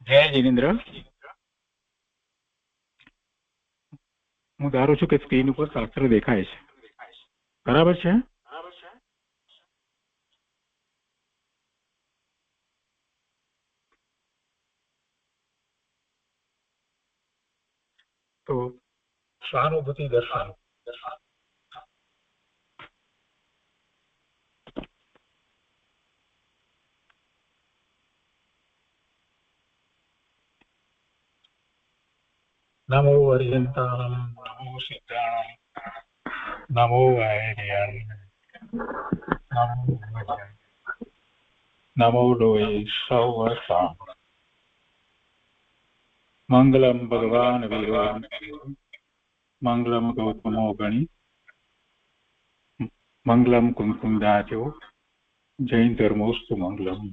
જય જીનેન્દ્ર. હું ધારું છું કે સ્ક્રીન ઉપર શાસ્ત્ર દેખાય છે, બરાબર છે? તો સહાનુભૂતિ દર્શન. નમો અરિહંતાણમ, નમો સિદ્ધાણમ, નમો વાયર્યાય, નમો લોય સૌવસા. મંગલમ ભગવાન વીરો, મંગલમ ગૌતમો ગણી, મંગલમ કુમકુંદાજો, જૈન ધર્મોસ્તુ મંગલમ.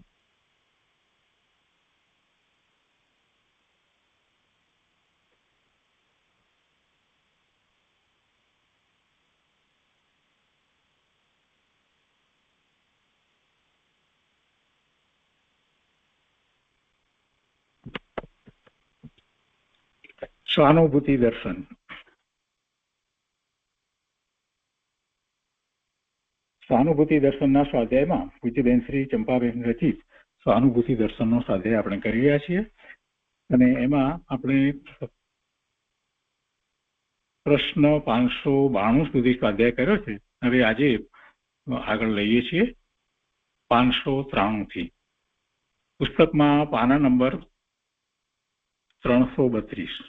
સહાનુભૂતિ દર્શન. સહાનુભૂતિ દર્શનના સ્વાધ્યાયમાં પૂજ્યબેન શ્રી ચંપાબેન રચિત સહાનુભૂતિ દર્શનનો સ્વાધ્યાય આપણે કરી રહ્યા છીએ, અને એમાં આપણે પ્રશ્ન 592 સુધી સ્વાધ્યાય કર્યો છે. હવે આજે આગળ લઈએ છીએ 593 થી. પુસ્તકમાં પાના નંબર 332.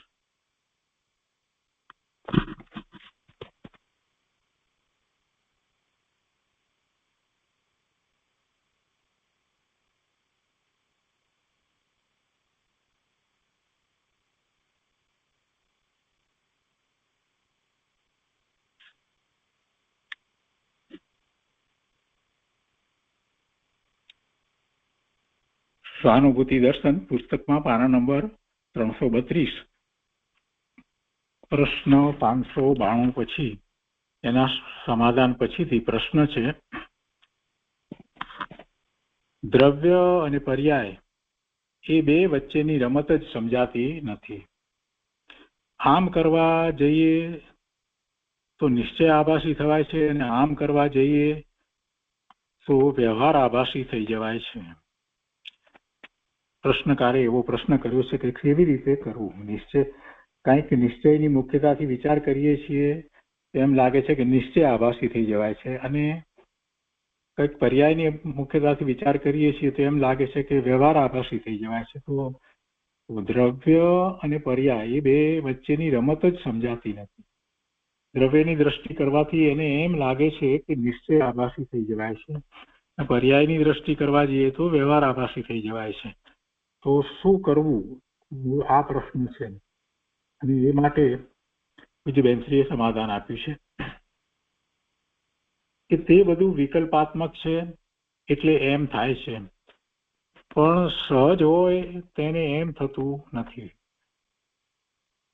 સહાનુભૂતિ દર્શન પુસ્તકમાં પાના નંબર 332, પ્રશ્ન 592 પછી એના સમાધાન પછીથી પ્રશ્ન છે, દ્રવ્ય અને પર્યાય એ બે વચ્ચેની રમત જ સમજાતી નથી. આમ કરવા જઈએ તો નિશ્ચય આભાસી થવાય છે, અને આમ કરવા જઈએ તો વ્યવહાર આભાસી થઈ જવાય છે. પ્રશ્નકારે એવો પ્રશ્ન કર્યો છે કે કેવી રીતે કરવું. કંઈક નિશ્ચયની મુખ્યતાથી વિચાર કરીએ છીએ એમ લાગે છે કે નિશ્ચય આભાસી થઈ જવાય છે, અને કંઈક પર્યાયની મુખ્યતાથી વિચાર કરીએ છીએ તો એમ લાગે છે કે વ્યવહાર આભાસી થઈ જવાય છે. તો દ્રવ્ય અને પર્યાય એ બે વચ્ચેની રમત જ સમજાતી નથી. દ્રવ્યની દ્રષ્ટિ કરવાથી એને એમ લાગે છે કે નિશ્ચય આભાસી થઈ જવાય છે, પર્યાયની દ્રષ્ટિ કરવા જઈએ તો વ્યવહાર આભાસી થઈ જવાય છે. તો શું કરવું, આ પ્રશ્ન છે, અને એ માટે બીજું બેનશ્રીએ સમાધાન આપ્યું છે કે તે બધું વિકલ્પાત્મક છે, એટલે એમ થાય છે, પણ સહજ હોય તેને એમ થતું નથી.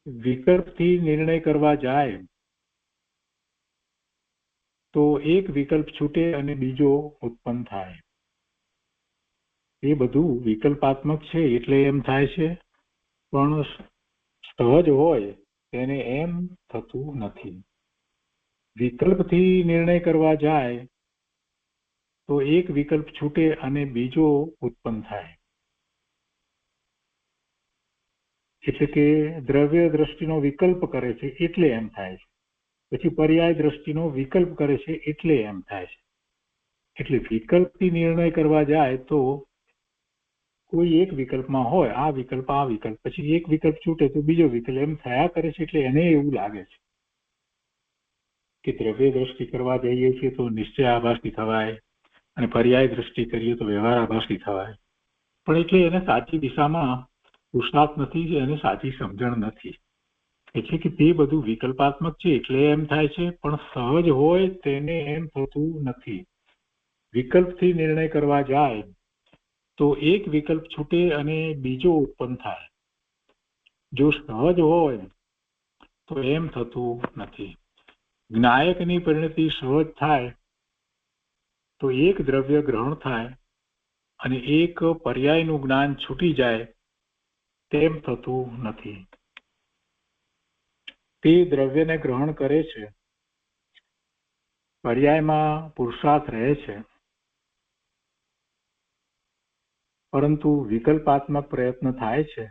વિકલ્પથી નિર્ણય કરવા જાય તો એક વિકલ્પ છૂટે અને બીજો ઉત્પન્ન થાય. એ બધું વિકલ્પાત્મક છે એટલે એમ થાય છે, પણ સહજ હોય તેને એમ થતું નથી. વિકલ્પથી નિર્ણય કરવા જાય તો એક વિકલ્પ છૂટે અને બીજો ઉત્પન્ન થાય. એટલે કે દ્રવ્ય દ્રષ્ટિનો વિકલ્પ કરે છે એટલે એમ થાય છે, પછી પર્યાય દ્રષ્ટિનો વિકલ્પ કરે છે એટલે એમ થાય છે. એટલે વિકલ્પથી નિર્ણય કરવા જાય તો કોઈ એક વિકલ્પમાં હોય આ વિકલ્પ, પછી એક વિકલ્પ છૂટે તો બીજો વિકલ્પ, એમ થયા કરે છે. એટલે એને એવું લાગે છે કે દ્રવ્ય દ્રષ્ટિ કરવા જઈએ છીએ તો નિશ્ચય આભાસી થવાય, અને પર્યાય દ્રષ્ટિ કરીએ તો વ્યવહાર આભાસી થવાય. પણ એટલે એને સાચી દિશામાં પુરુષાર્થ નથી, એને સાચી સમજણ નથી. એટલે કે તે બધું વિકલ્પાત્મક છે એટલે એમ થાય છે, પણ સહજ હોય તેને એમ થતું નથી. વિકલ્પથી નિર્ણય કરવા જાય તો એક વિકલ્પ છૂટે અને બીજો ઉત્પન્ન થાય. જો સહજ હોય તો એમ થતું નથી. જ્ઞાયકની પરિણતિ સહજ થાય તો એક દ્રવ્ય ગ્રહણ થાય અને એક પર્યાયનું જ્ઞાન છૂટી જાય તેમ થતું નથી. તે દ્રવ્યને ગ્રહણ કરે છે, પર્યાયમાં પુરુષાર્થ રહે છે, પરંતુ વિકલ્પાત્મક પ્રયત્ન થાય છે,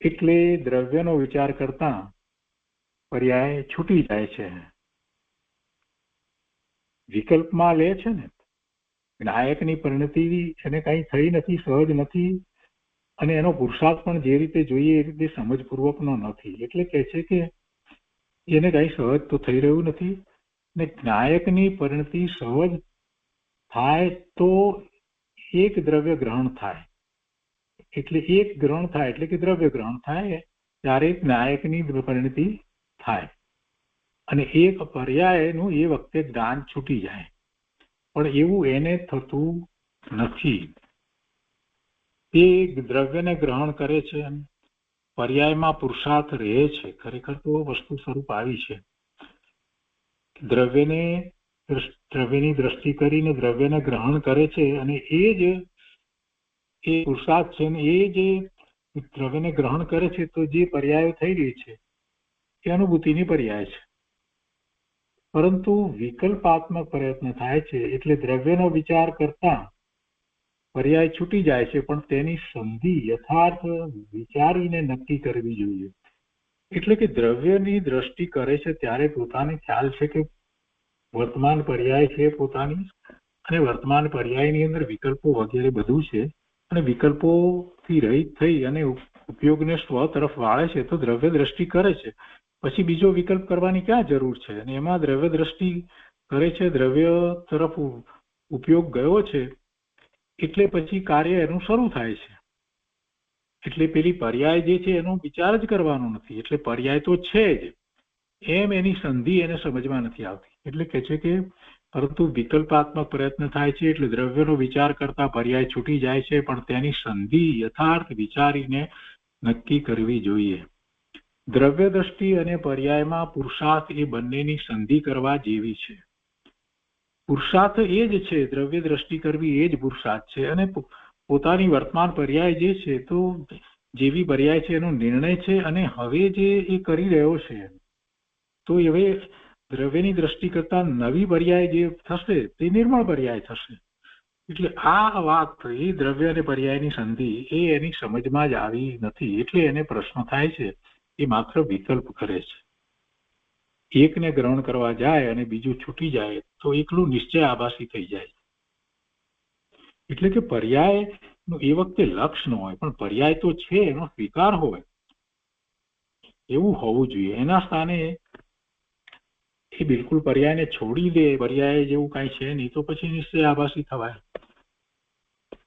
એટલે દ્રવ્યનો વિચાર કરતા પર્યાય છૂટી જાય છે. વિકલ્પમાં લે છે ને, નાયકની પરિણતિ એને કઈ થઈ નથી, સહજ નથી, અને એનો પુરુષાર્થ પણ જે રીતે જોઈએ એ રીતે સમજપૂર્વકનો નથી. એટલે કહે છે કે એને કઈ સહજ તો થઈ રહ્યું નથી, ને નાયકની પરિણતિ સહજ થાય તો એક દ્રવ્ય ગ્રહણ થાય, એટલે એક ગ્રહણ થાય એટલે કે દ્રવ્ય ગ્રહણ થાય ત્યારે નાયકની પરિણતિ થાય, અને એક પર્યાયનું એ વખતે જ્ઞાન છૂટી જાય. પણ એવું એને થતું નથી. તે દ્રવ્યને ગ્રહણ કરે છે, પર્યાયમાં પુરુષાર્થ રહે છે. ખરેખર તો વસ્તુ સ્વરૂપ આવી છે. દ્રવ્યની દ્રષ્ટિ કરીને દ્રવ્યને ગ્રહણ કરે છે, અને એ જ એ પુરુષાર્થ છે, ને એ જે દ્રવ્યને ગ્રહણ કરે છે તો જે પર્યાય થઈ રહી છે એ અનુભૂતિની પર્યાય છે. પરંતુ વિકલ્પાત્મક પ્રયત્ન થાય છે એટલે દ્રવ્યનો વિચાર કરતા પર્યાય છૂટી જાય છે, પણ તેની સંધિ યથાર્થ વિચારીને નક્કી કરવી જોઈએ. એટલે કે દ્રવ્યની દ્રષ્ટિ કરે છે ત્યારે પોતાને ખ્યાલ છે કે વર્તમાન પર્યાય છે પોતાની, અને વર્તમાન પર્યાયની અંદર વિકલ્પો વગેરે બધું છે, અને વિકલ્પોથી રહિત થઈ અને ઉપયોગને સ્વ તરફ વાળે છે. તો દ્રવ્ય દ્રષ્ટિ કરે છે, પછી બીજો વિકલ્પ કરવાની ક્યાં જરૂર છે? અને એમાં દ્રવ્ય દ્રષ્ટિ કરે છે, દ્રવ્ય તરફ ઉપયોગ ગયો છે, એટલે પછી કાર્ય એનું શરૂ થાય છે. એટલે પેલી પર્યાય જે છે એનો વિચાર જ કરવાનો નથી, એટલે પર્યાય તો છે જ, એમ એની સંધિ એને સમજમાં નથી આવતી. એટલે કહે છે કે પરંતુ વિકલ્પાત્મક પ્રયત્ન થાય છે એટલે દ્રવ્યનો વિચાર કરતા પર્યાય છૂટી જાય છે, પણ તેની સંધિ યથાર્થ વિચારીને નક્કી કરવી જોઈએ. દ્રવ્ય દ્રષ્ટિ અને પર્યાયમાં પુરુષાર્થ એ બંનેની સંધિ કરવા જેવી છે. પુરુષાર્થ એ જ છે, દ્રવ્ય દ્રષ્ટિ કરવી એ જ પુરુષાર્થ છે, અને પોતાની વર્તમાન પર્યાય જે છે તો જેવી પર્યાય છે એનો નિર્ણય છે, અને હવે જે એ કરી રહ્યો છે તો હવે દ્રવ્યની દ્રષ્ટિ કરતા નવી પર્યાય જે થશે તે નિર્મળ પર્યાય થશે. એટલે આ વાત એ દ્રવ્ય અને પર્યાયની સંધિ એ એની સમજમાં જ આવી નથી, એટલે એને પ્રશ્ન થાય છે. એ માત્ર વિકલ્પ કરે છે. એકને ગ્રહણ કરવા જાય અને બીજું છૂટી જાય તો એકલું નિશ્ચય આભાસી થઈ જાય. એટલે કે પર્યાય નું એ વખતે લક્ષ ન હોય, પણ પર્યાય તો છે એનો સ્વીકાર હોય એવું હોવું જોઈએ. એના સ્થાને એ બિલકુલ પર્યાયને છોડી દે, પર્યાય જેવું કઈ છે નહીં, તો પછી નિશ્ચય આભાસી થવાય.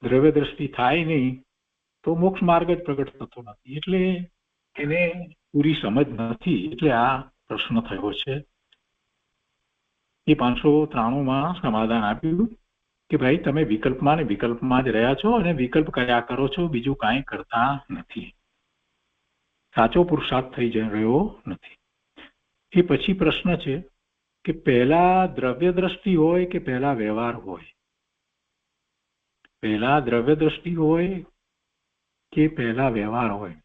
દ્રવ્ય દ્રષ્ટિ થાય નહીં તો મોક્ષ માર્ગ જ પ્રગટ થતો નથી, એટલે એને પૂરી સમજ નથી. એટલે આ પ્રશ્ન થયો છે. એ 593માં સમાધાન આપ્યું કે ભાઈ તમે વિકલ્પમાં ને વિકલ્પમાં જ રહ્યા છો, અને વિકલ્પ કર્યા કરો છો, બીજું કાંઈ કરતા નથી. સાચો પુરુષાર્થ થઈ રહ્યો નથી. એ પછી પ્રશ્ન છે કે પહેલા દ્રવ્ય દ્રષ્ટિ હોય કે પહેલા વ્યવહાર હોય? પહેલા દ્રવ્ય દ્રષ્ટિ હોય કે પહેલા વ્યવહાર હોય?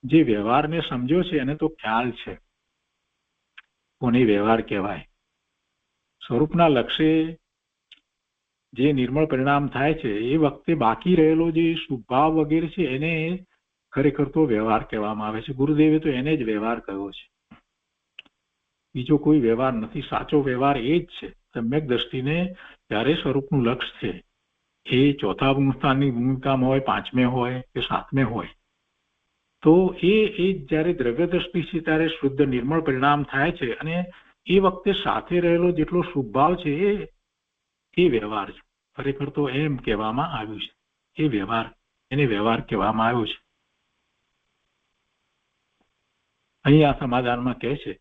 જે વ્યવહારને સમજ્યો છે એને તો ખ્યાલ છે કોને વ્યવહાર કહેવાય. સ્વરૂપના લક્ષ્ય જે નિર્મળ પરિણામ થાય છે એ વખતે બાકી રહેલો જે સ્વભાવ વગેરે છે એને ખરેખર તો વ્યવહાર કહેવામાં આવે છે. ગુરુદેવે તો એને જ વ્યવહાર કહ્યો છે, બીજો કોઈ વ્યવહાર નથી. સાચો વ્યવહાર એ જ છે. સમ્યક દ્રષ્ટિને જ્યારે સ્વરૂપનું લક્ષ્ય છે એ ચોથા સ્થાનની ભૂમિકામાં હોય, પાંચમે હોય કે સાતમે હોય, તો એ જ્યારે દ્રવ્ય દ્રષ્ટિ છે ત્યારે શુદ્ધ નિર્મળ પરિણામ થાય છે, અને એ વખતે સાથે રહેલો જેટલો સ્વભાવ છે એ વ્યવહાર છે. ખરેખર તો એમ કહેવામાં આવ્યું છે, એ વ્યવહાર, એને વ્યવહાર કહેવામાં આવ્યો છે. અહીં આ સમાધાનમાં કહે છે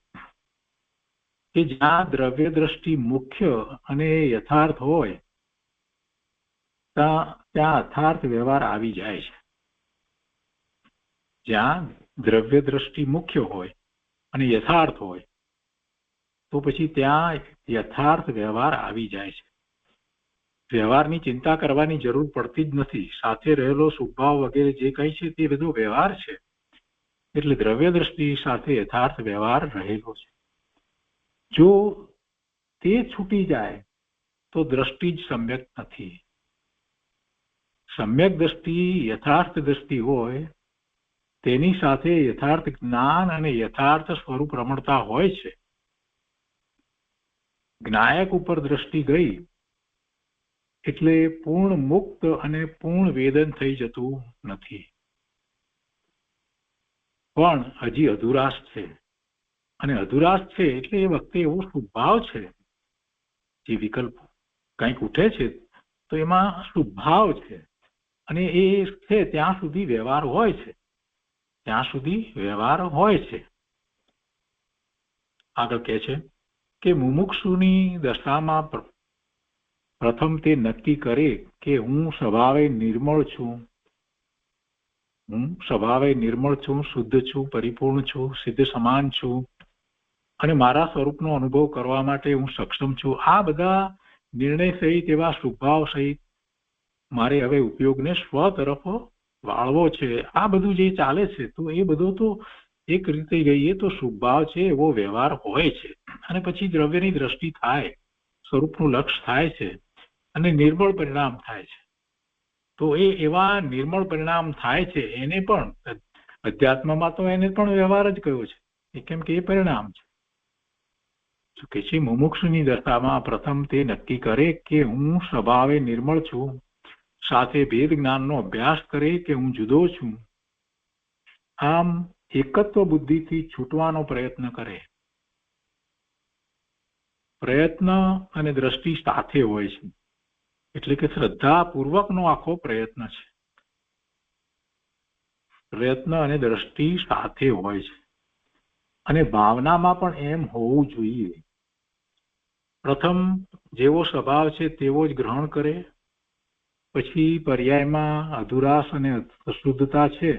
કે જ્યાં દ્રવ્ય દ્રષ્ટિ મુખ્ય અને યથાર્થ હોય ત્યાં યથાર્થ વ્યવહાર આવી જાય છે. જ્યાં દ્રવ્ય દ્રષ્ટિ મુખ્ય હોય અને યથાર્થ હોય તો પછી ત્યાં યથાર્થ વ્યવહાર આવી જાય છે. વ્યવહારની ચિંતા કરવાની જરૂર પડતી જ નથી. સાથે રહેલો સ્વભાવ વગેરે જે કંઈ છે તે બધો વ્યવહાર છે. એટલે દ્રવ્ય દ્રષ્ટિ સાથે યથાર્થ વ્યવહાર રહેલો છે. જો તે છૂટી જાય તો દ્રષ્ટિ જ સમ્યક નથી. સમ્યક દ્રષ્ટિ યથાર્થ દ્રષ્ટિ હોય તેની સાથે યથાર્થ જ્ઞાન અને યથાર્થ સ્વરૂપ રમણતા હોય છે. જ્ઞાયક ઉપર દ્રષ્ટિ ગઈ એટલે પૂર્ણ મુક્ત અને પૂર્ણ વેદન થઈ જતું નથી, પણ હજી અધુરાશ છે. અને અધુરાશ છે એટલે એ વખતે એવો સ્વભાવ છે, જે વિકલ્પ કંઈક ઉઠે છે તો એમાં સ્વભાવ છે, અને એ છે ત્યાં સુધી વ્યવહાર હોય છે, ત્યાં સુધી વ્યવહાર હોય છે. આગળ કહે છે કે મુમુક્ષુની દશામાં પ્રથમ તે નક્કી કરે કે હું સ્વભાવે નિર્મળ છું, હું સ્વભાવે નિર્મળ છું, શુદ્ધ છું, પરિપૂર્ણ છું, સિદ્ધ સમાન છું, અને મારા સ્વરૂપનો અનુભવ કરવા માટે હું સક્ષમ છું. આ બધા નિર્ણય સહિત એવા સ્વભાવ સહિત મારે હવે ઉપયોગને સ્વ તરફ વાળવો છે. આ બધું જે ચાલે છે તો એ બધો તો એક રીતે કહીએ તો સ્વભાવ છે એવો વ્યવહાર હોય છે. અને પછી દ્રવ્યની દ્રષ્ટિ થાય, સ્વરૂપનું લક્ષ્ય થાય છે અને નિર્મળ પરિણામ થાય છે. તો એ એવા નિર્મળ પરિણામ થાય છે એને પણ અધ્યાત્મમાં તો એને પણ વ્યવહાર જ કયો છે, કેમ કે એ પરિણામ છે. કે છે મુમુક્ષુની દશામાં પ્રથમ તે નક્કી કરે કે હું સ્વભાવે નિર્મળ છું, સાથે ભેદ જ્ઞાનનો અભ્યાસ કરે કે હું જુદો છું. આમ એકત્વ બુદ્ધિથી છૂટવાનો પ્રયત્ન કરે. પ્રયત્ન અને દ્રષ્ટિ સાથે હોય છે, એટલે કે શ્રદ્ધાપૂર્વકનો આખો પ્રયત્ન છે. પ્રયત્ન અને દ્રષ્ટિ સાથે હોય છે, અને ભાવનામાં પણ એમ હોવું જોઈએ. પ્રથમ જેવો સ્વભાવ છે તેવો જ ગ્રહણ કરે, પછી પર્યાયમાં અધુરાશ અને અશુદ્ધતા છે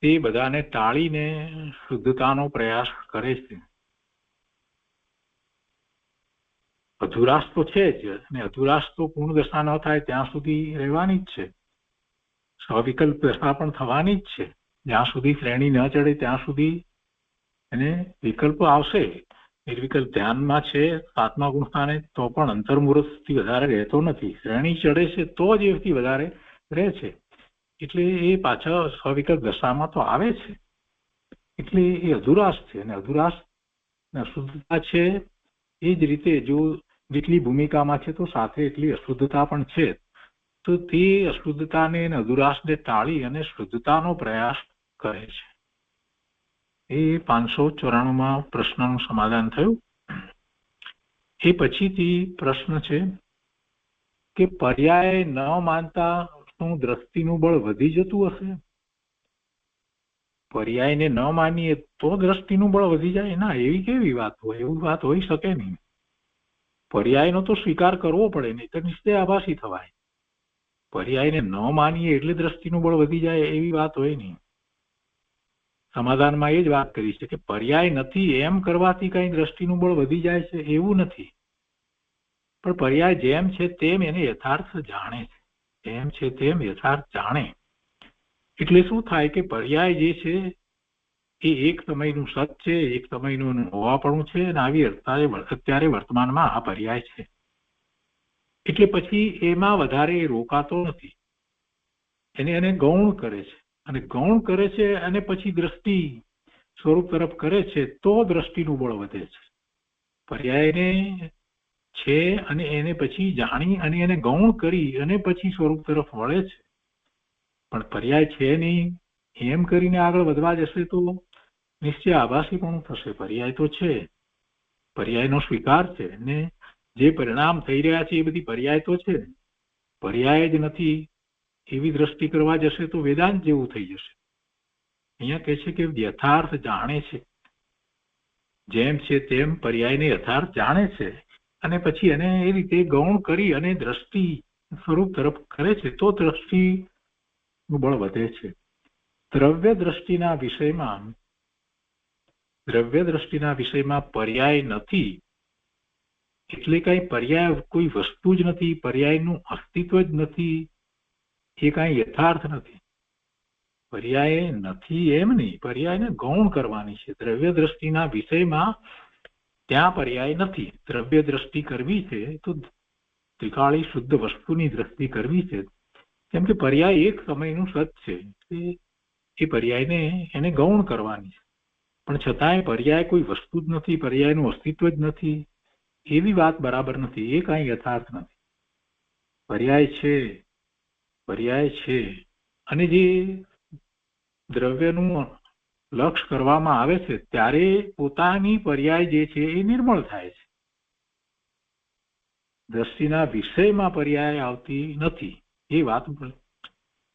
તે બધાને ટાળીને શુદ્ધતાનો પ્રયાસ કરે છે. અધુરાશ તો છે જ, અને અધુરાશ તો પૂર્ણ દશા ન થાય ત્યાં સુધી રહેવાની જ છે. સ્વવિકલ્પ દશા પણ થવાની જ છે. જ્યાં સુધી શ્રેણી ન ચડે ત્યાં સુધી એને વિકલ્પ આવશે. નિર્વિકલ્પ ધ્યાનમાં છે 7મા ગુણ સ્થાને તો પણ અંતર્મુહૂર્તથી વધારે રહેતો નથી. શ્રેણી ચડે છે તો જ એથી વધારે રહે છે. એટલે એ પાછળ સ્વવિકલ્પ દશામાં તો આવે છે. એટલે એ અધુરાશ છે, અને અધુરાશ અશુદ્ધતા છે. એ જ રીતે જો જેટલી ભૂમિકામાં છે તો સાથે એટલી અશુદ્ધતા પણ છે. તો તે અશુદ્ધતાને અને અધુરાશને ટાળી અને શુદ્ધતાનો પ્રયાસ કરે છે. એ 594માં પ્રશ્નનું સમાધાન થયું. એ પછીથી પ્રશ્ન છે કે પર્યાય ન માનતા શું દ્રષ્ટિનું બળ વધી જતું હશે? પર્યાયને ન માનીએ તો દ્રષ્ટિનું બળ વધી જાય? ના, એવી કેવી વાત હોય? એવી વાત હોઈ શકે નહીં. પર્યાયનો તો સ્વીકાર કરવો પડે, નહીં તો નિશ્ચય આભાસી થવાય. પર્યાયને ન માનીએ એટલે દ્રષ્ટિનું બળ વધી જાય એવી વાત હોય નહીં. સમાધાનમાં એ જ વાત કરી છે કે પર્યાય નથી એમ કરવાથી કઈ દ્રષ્ટિનું બળ વધી જાય છે એવું નથી, પણ પર્યાય જેમ છે તેમ એને યથાર્થ જાણે છે, જેમ છે તેમ યથાર્થ જાણે. એટલે શું થાય કે પર્યાય જે છે એ એક સમયનું સત છે, એક સમયનું હોવાપણું છે, અને આવી અત્યારે વર્તમાનમાં આ પર્યાય છે. એટલે પછી એમાં વધારે રોકાતો નથી, એને ગૌણ કરે છે, અને ગૌણ કરે છે અને પછી દ્રષ્ટિ સ્વરૂપ તરફ કરે છે તો દ્રષ્ટિનું બળ વધે છે. પર્યાયને છે અને એને પછી જાણી અને એને ગૌણ કરી અને પછી સ્વરૂપ તરફ વળે છે. પણ પર્યાય છે નહીં એમ કરીને આગળ વધવા જશે તો નિશ્ચય આભાસી પણ થશે. પર્યાય તો છે, પર્યાયનો સ્વીકાર છે, ને જે પરિણામ થઈ રહ્યા છે એ બધી પર્યાય તો છે, પર્યાય જ નથી એવી દ્રષ્ટિ કરવા જશે તો વેદાંત જેવું થઈ જશે. અહીંયા કહે છે કે યથાર્થ જાણે છે, જેમ છે તેમ પર્યાયને યથાર્થ જાણે છે, અને પછી એને એ રીતે ગૌણ કરી અને દ્રષ્ટિ સ્વરૂપ તરફ કરે છે તો દ્રષ્ટિનું બળ વધે છે. દ્રવ્ય દ્રષ્ટિના વિષયમાં પર્યાય નથી એટલે કઈ પર્યાય કોઈ વસ્તુ જ નથી, પર્યાયનું અસ્તિત્વ જ નથી, એ કઈ યથાર્થ નથી. પર્યાય નથી એમ નહીં, પર્યાયને ગૌણ કરવાની છે. દ્રવ્ય દ્રષ્ટિના વિષયમાં ત્યાં પર્યાય નથી. દ્રવ્ય દ્રષ્ટિ કરવી છે તો ત્રિકાળી શુદ્ધ વસ્તુની દ્રષ્ટિ કરવી છે. કેમ કે પર્યાય એક સમયનું સત છે, એ પર્યાયને એને ગૌણ કરવાની છે. પણ છતાંય પર્યાય કોઈ વસ્તુ જ નથી, પર્યાયનું અસ્તિત્વ જ નથી, એવી વાત બરાબર નથી. એ કાંઈ યથાર્થ નથી. પર્યાય છે, પર્યાય છે. અને જે દ્રવ્યનું લક્ષ કરવામાં આવે છે ત્યારે પોતાની પર્યાય જે છે એ નિર્મળ થાય છે. દ્રષ્ટિના વિષયમાં પર્યાય આવતી નથી, એ વાત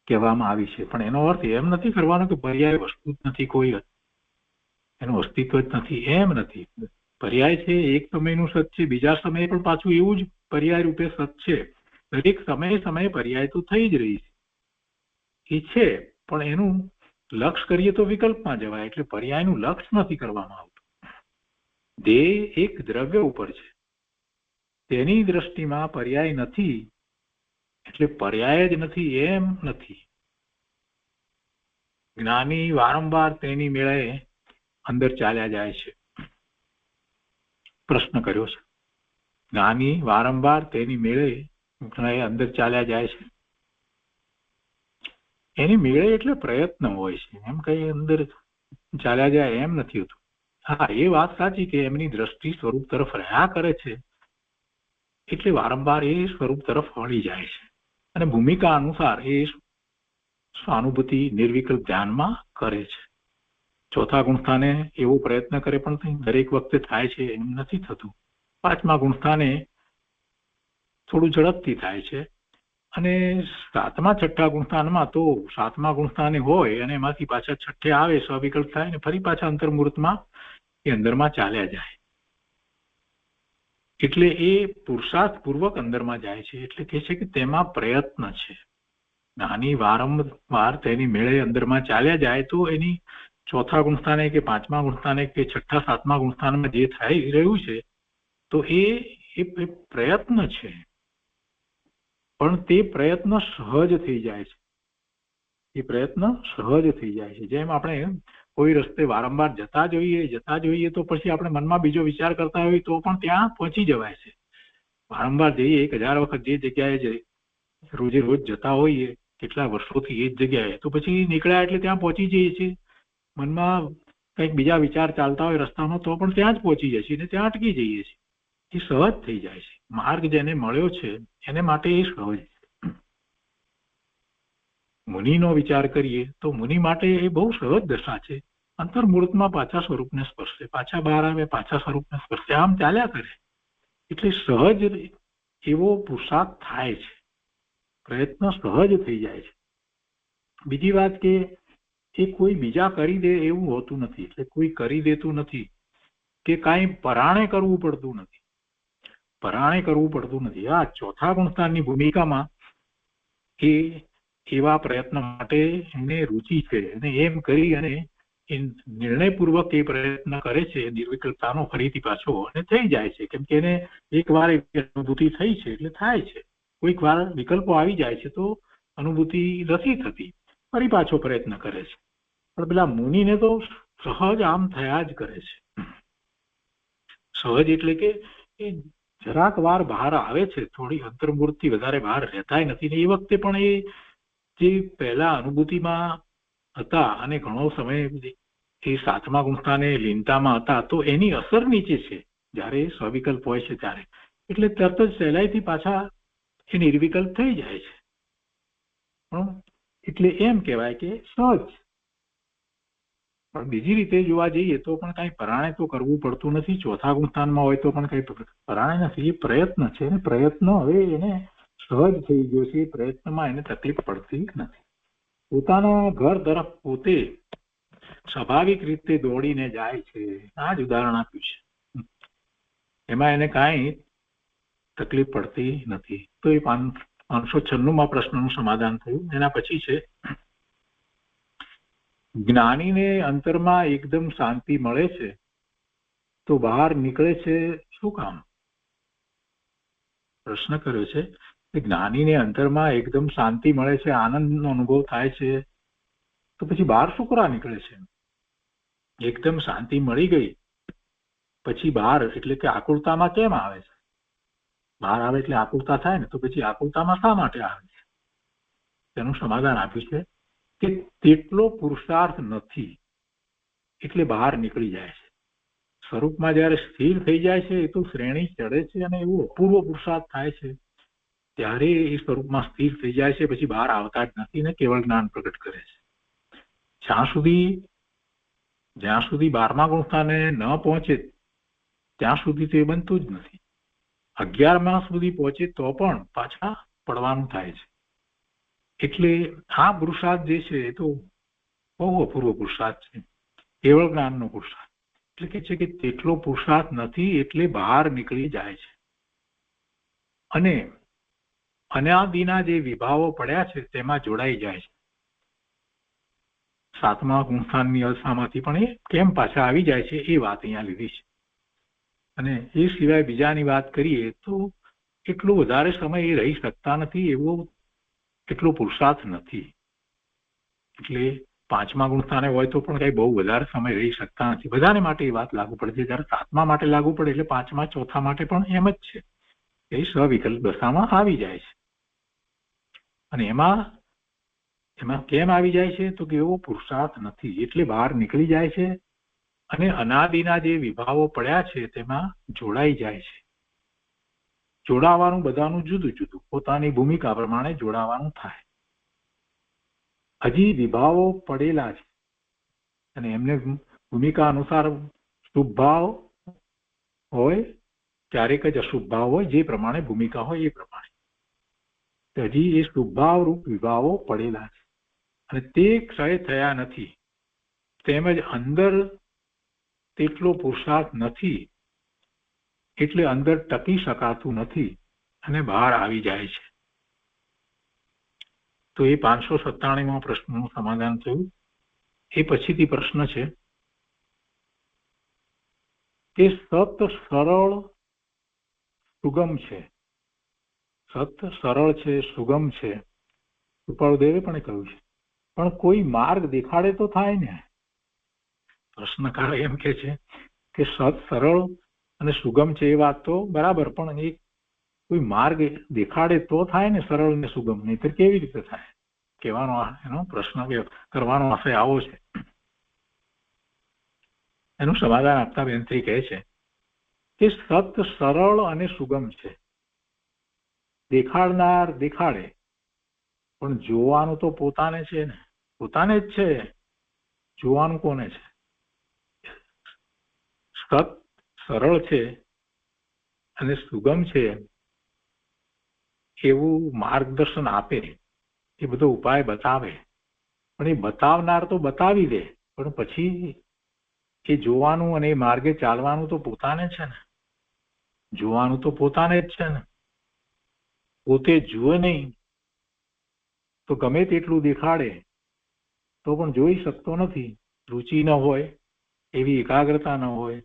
કહેવામાં આવી છે. પણ એનો અર્થ એમ નથી કરવાનો કે પર્યાય વસ્તુ જ નથી, કોઈ એનું અસ્તિત્વ જ નથી, એમ નથી. પર્યાય છે એક સમયનું સત છે, બીજા સમયે પણ પાછું એવું જ પર્યાય રૂપે સત છે. દરેક સમયે સમયે પર્યાય તો થઈ જ રહી છે, એ છે. પણ એનું લક્ષ કરીએ તો વિકલ્પમાં જવાય, એટલે પર્યાયનું લક્ષ નથી કરવામાં આવતું. દેહ એક દ્રવ્ય ઉપર છે, તેની દ્રષ્ટિમાં પર્યાય નથી, એટલે પર્યાય જ નથી એમ નથી. જ્ઞાની વારંવાર તેની મેળે અંદર ચાલ્યા જાય છે. પ્રશ્ન કર્યો છે, જ્ઞાની વારંવાર તેની મેળે અંદર ચાલ્યા જાય છે. એની મેળે એટલે પ્રયત્ન હોય છે, એમ કઈ અંદર ચાલ્યા જાય એમ નથી હોતું. હા, એ વાત સાચી કે એમની દ્રષ્ટિ સ્વરૂપ તરફ રહ્યા કરે છે, એટલે વારંવાર એ સ્વરૂપ તરફ વળી જાય છે. અને ભૂમિકા અનુસાર એ સ્વાનુભૂતિ નિર્વિકલ્પ ધ્યાનમાં કરે છે. ચોથા ગુણસ્થાને એવો પ્રયત્ન કરે પણ દરેક વખતે થાય છે એમ નથી થતું. પાંચમા ગુણસ્થાને થોડું ઝડપથી થાય છે. અને સાતમા છઠ્ઠા ગુણસ્થાનમાં તો સાતમા ગુણસ્થાને હોય અને એમાંથી પાછા છઠ્ઠે આવે, સ્વવિકલ્પ થાય ને ફરી પાછા અંતર્મુહૂર્તમાં એ અંદરમાં ચાલ્યા જાય. એટલે એ પુરુષાર્થ પૂર્વક અંદરમાં જાય છે. એટલે કે છે કે તેમાં પ્રયત્ન છે. નાની વારંવાર તેની મેળે અંદરમાં ચાલ્યા જાય તો એની ચોથા ગુણસ્થાને કે પાંચમા ગુણસ્થાને કે છઠ્ઠા સાતમા ગુણસ્થાનમાં જે થઈ રહ્યું છે તો એ પ્રયત્ન છે. પણ તે પ્રયત્ન સહજ થઈ જાય છે. એ પ્રયત્ન સહજ થઈ જાય છે. જેમ આપણે કોઈ રસ્તે વારંવાર જતા જોઈએ તો પછી આપણે મનમાં બીજો વિચાર કરતા હોઈએ તો પણ ત્યાં પહોંચી જવાય છે. વારંવાર જઈએ, 1000 વખત જે જગ્યાએ રોજે રોજ જતા હોઈએ કેટલા વર્ષોથી એ જ જગ્યાએ, તો પછી નીકળ્યા એટલે ત્યાં પહોંચી જઈએ છીએ. મનમાં કંઈક બીજા વિચાર ચાલતા હોય રસ્તામાં તો પણ ત્યાં જ પહોંચી જાય છે ને ત્યાં અટકી જઈએ છીએ. એ સહજ થઈ જાય છે. માર્ગ જેને મળ્યો છે એને માટે એ સહજ. મુનિનો વિચાર કરીએ તો મુનિ માટે એ બહુ સહજ દશા છે. અંતર્મુહૂર્તમાં પાછા સ્વરૂપને સ્પર્શે, પાછા બહાર આવે, પાછા સ્વરૂપને સ્પર્શે, આમ ચાલ્યા કરે. એટલે સહજ એવો પુરુષાર્થ થાય છે. પ્રયત્ન સહજ થઈ જાય છે. બીજી વાત કે એ કોઈ બીજા કરી દે એવું હોતું નથી. એટલે કોઈ કરી દેતું નથી કે કાંઈ પરાણે કરવું પડતું નથી. પરાણે કરવું પડતું નથી. આ ચોથા ગુણસ્થાનની ભૂમિકામાં એ એવા પ્રયત્ન માટે એને રુચિ છે અને એમ કરી અને નિર્ણયપૂર્વક એ પ્રયત્ન કરે છે નિર્વિકલ્પતાનો ફરીથી પાછો, અને થઈ જાય છે. કેમ કે એને એકવાર અનુભૂતિ થઈ છે એટલે થાય છે. કોઈક વાર વિકલ્પો આવી જાય છે તો અનુભૂતિ નથી થતી, ફરી પાછો પ્રયત્ન કરે છે. પણ પેલા મુનિને તો સહજ આમ થયા જ કરે છે. સહજ એટલે કે એ જરાક વાર બહાર આવે છે, થોડી અંતર્મુહૂર્તથી વધારે બહાર રહેતાય નથી ને એ વખતે પણ એ જે પહેલા અનુભૂતિમાં હતા અને ઘણો સમય એ સાતમા ગુણસ્થાને લીનતામાં હતા તો એની અસર નીચે છે જ્યારે સ્વવિકલ્પ હોય છે ત્યારે. એટલે તરત જ સહેલાઈથી પાછા એ નિર્વિકલ્પ થઈ જાય છે. એટલે એમ કહેવાય કે સહજ. પણ બીજી રીતે જોવા જઈએ તો પણ કાંઈ પરાણે તો કરવું પડતું નથી. ચોથા ગુણસ્થાનમાં હોય તો પણ કંઈ પરાણે નથી. એ પ્રયત્ન છે ને પ્રયત્ન હવે એને સહજ થઈ ગયો છે. એ પ્રયત્નમાં એને તકલીફ પડતી નથી. પોતાના ઘર તરફ પોતે સ્વાભાવિક રીતે દોડીને જાય છે. આ જ ઉદાહરણ આપ્યું છે. એમાં એને કાંઈ તકલીફ પડતી નથી. તો એ 596માં પ્રશ્નનું સમાધાન થયું. એના પછી છે, જ્ઞાનીને અંતરમાં એકદમ શાંતિ મળે છે તો બહાર નીકળે છે શું કામ? પ્રશ્ન કર્યો છે કે જ્ઞાનીને અંતરમાં એકદમ શાંતિ મળે છે, આનંદનો અનુભવ થાય છે, તો પછી બહાર શું કરવા નીકળે છે? એકદમ શાંતિ મળી ગઈ પછી બહાર એટલે કે આકુળતામાં કેમ આવે છે? બહાર આવે એટલે આકુળતા થાય ને, તો પછી આકુળતામાં શા માટે આવે છે? તેનું સમાધાન આપ્યું છે કે તેટલો પુરુષાર્થ નથી એટલે બહાર નીકળી જાય છે. સ્વરૂપમાં જયારે સ્થિર થઈ જાય છે એ તો શ્રેણી ચડે છે અને એવું અપૂર્વ પુરુષાર્થ થાય છે ત્યારે એ સ્વરૂપમાં સ્થિર થઈ જાય છે, પછી બહાર આવતા જ નથી ને કેવળ જ્ઞાન પ્રગટ કરે છે. જ્યાં સુધી 12મા ગુણસ્થાને ન પહોંચે ત્યાં સુધી તો એ બનતું જ નથી. 11મા સુધી પહોંચે તો પણ પાછા પડવાનું થાય છે. એટલે આ પુરુષાર્થ જે છે એ તો બહુ અપૂર્વ પુરુષાર્થ છે, કેવળ જ્ઞાનનો પુરુષાર્થ. એટલે કે છે કે તેટલો પુરુષાર્થ નથી એટલે બહાર નીકળી જાય છે અને અનાદિના જે વિભાવો પડ્યા છે તેમાં જોડાઈ જાય છે. 7મા ગુણસ્થાનની અવસ્થામાંથી પણ એ કેમ પાછા આવી જાય છે એ વાત અહીંયા લીધી છે. અને એ સિવાય બીજાની વાત કરીએ તો એટલો વધારે સમય એ રહી શકતા નથી, એવો એટલો પુરુષાર્થ નથી. એટલે 5મા ગુણસ્થાને હોય તો પણ કઈ બહુ વધારે સમય રહી શકતા નથી. બધાને માટે એ વાત લાગુ પડે છે. જયારે 7મા માટે લાગુ પડે એટલે 5મા ચોથા માટે પણ એમ જ છે. એ સ્વવિકલ્પ દશામાં આવી જાય છે. અને એમાં કેમ આવી જાય છે? તો કે એવો પુરુષાર્થ નથી એટલે બહાર નીકળી જાય છે અને અનાદિના જે વિભાવો પડ્યા છે તેમાં જોડાઈ જાય છે. જોડાવાનું બધાનું જુદું જુદું, પોતાની ભૂમિકા પ્રમાણે જોડાવાનું થાય. હજી વિભાવો પડેલા છે અને એમને ભૂમિકા અનુસાર શુભ ભાવ હોય, ક્યારેક જ અશુભ ભાવ હોય, જે પ્રમાણે ભૂમિકા હોય એ પ્રમાણે. હજી એ શુભભાવ રૂપ વિભાવો પડેલા છે અને તે ક્ષય થયા નથી. તેમજ અંદર તેટલો પુરુષાર્થ નથી એટલે અંદર ટકી શકાતું નથી અને બહાર આવી જાય છે. તો એ 597મા પ્રશ્નનું સમાધાન થયું. એ પછીથી પ્રશ્ન છે કે સત સરળ સુગમ છે. સત સરળ છે, સુગમ છે, કૃપાળુદેવે પણ કહ્યું છે, પણ કોઈ માર્ગ દેખાડે તો થાય ને. પ્રશ્નકાર એમ કે છે કે સત સરળ અને સુગમ છે એ વાત તો બરાબર, પણ એ કોઈ માર્ગ દેખાડે તો થાય ને સરળ ને સુગમ, નહીતર કેવી રીતે થાય? કહેવાનો એનો પ્રશ્ન કરવાનો આશય આવો છે. એનું સમાધાન આપતા બેનશ્રી કહે છે કે સત સરળ અને સુગમ છે. દેખાડનાર દેખાડે પણ જોવાનું તો પોતાને છે ને, પોતાને જ છે. જોવાનું કોને છે? સત સરળ છે અને સુગમ છે એવું માર્ગદર્શન આપે, એ બધો ઉપાય બતાવે, પણ એ બતાવનાર તો બતાવી દે, પણ પછી એ જોવાનું અને એ માર્ગે ચાલવાનું તો પોતાને છે ને. જોવાનું તો પોતાને જ છે ને. પોતે જુએ નહીં તો ગમે તેટલું દેખાડે તો પણ જોઈ શકતો નથી. રુચિ ન હોય, એવી એકાગ્રતા ન હોય,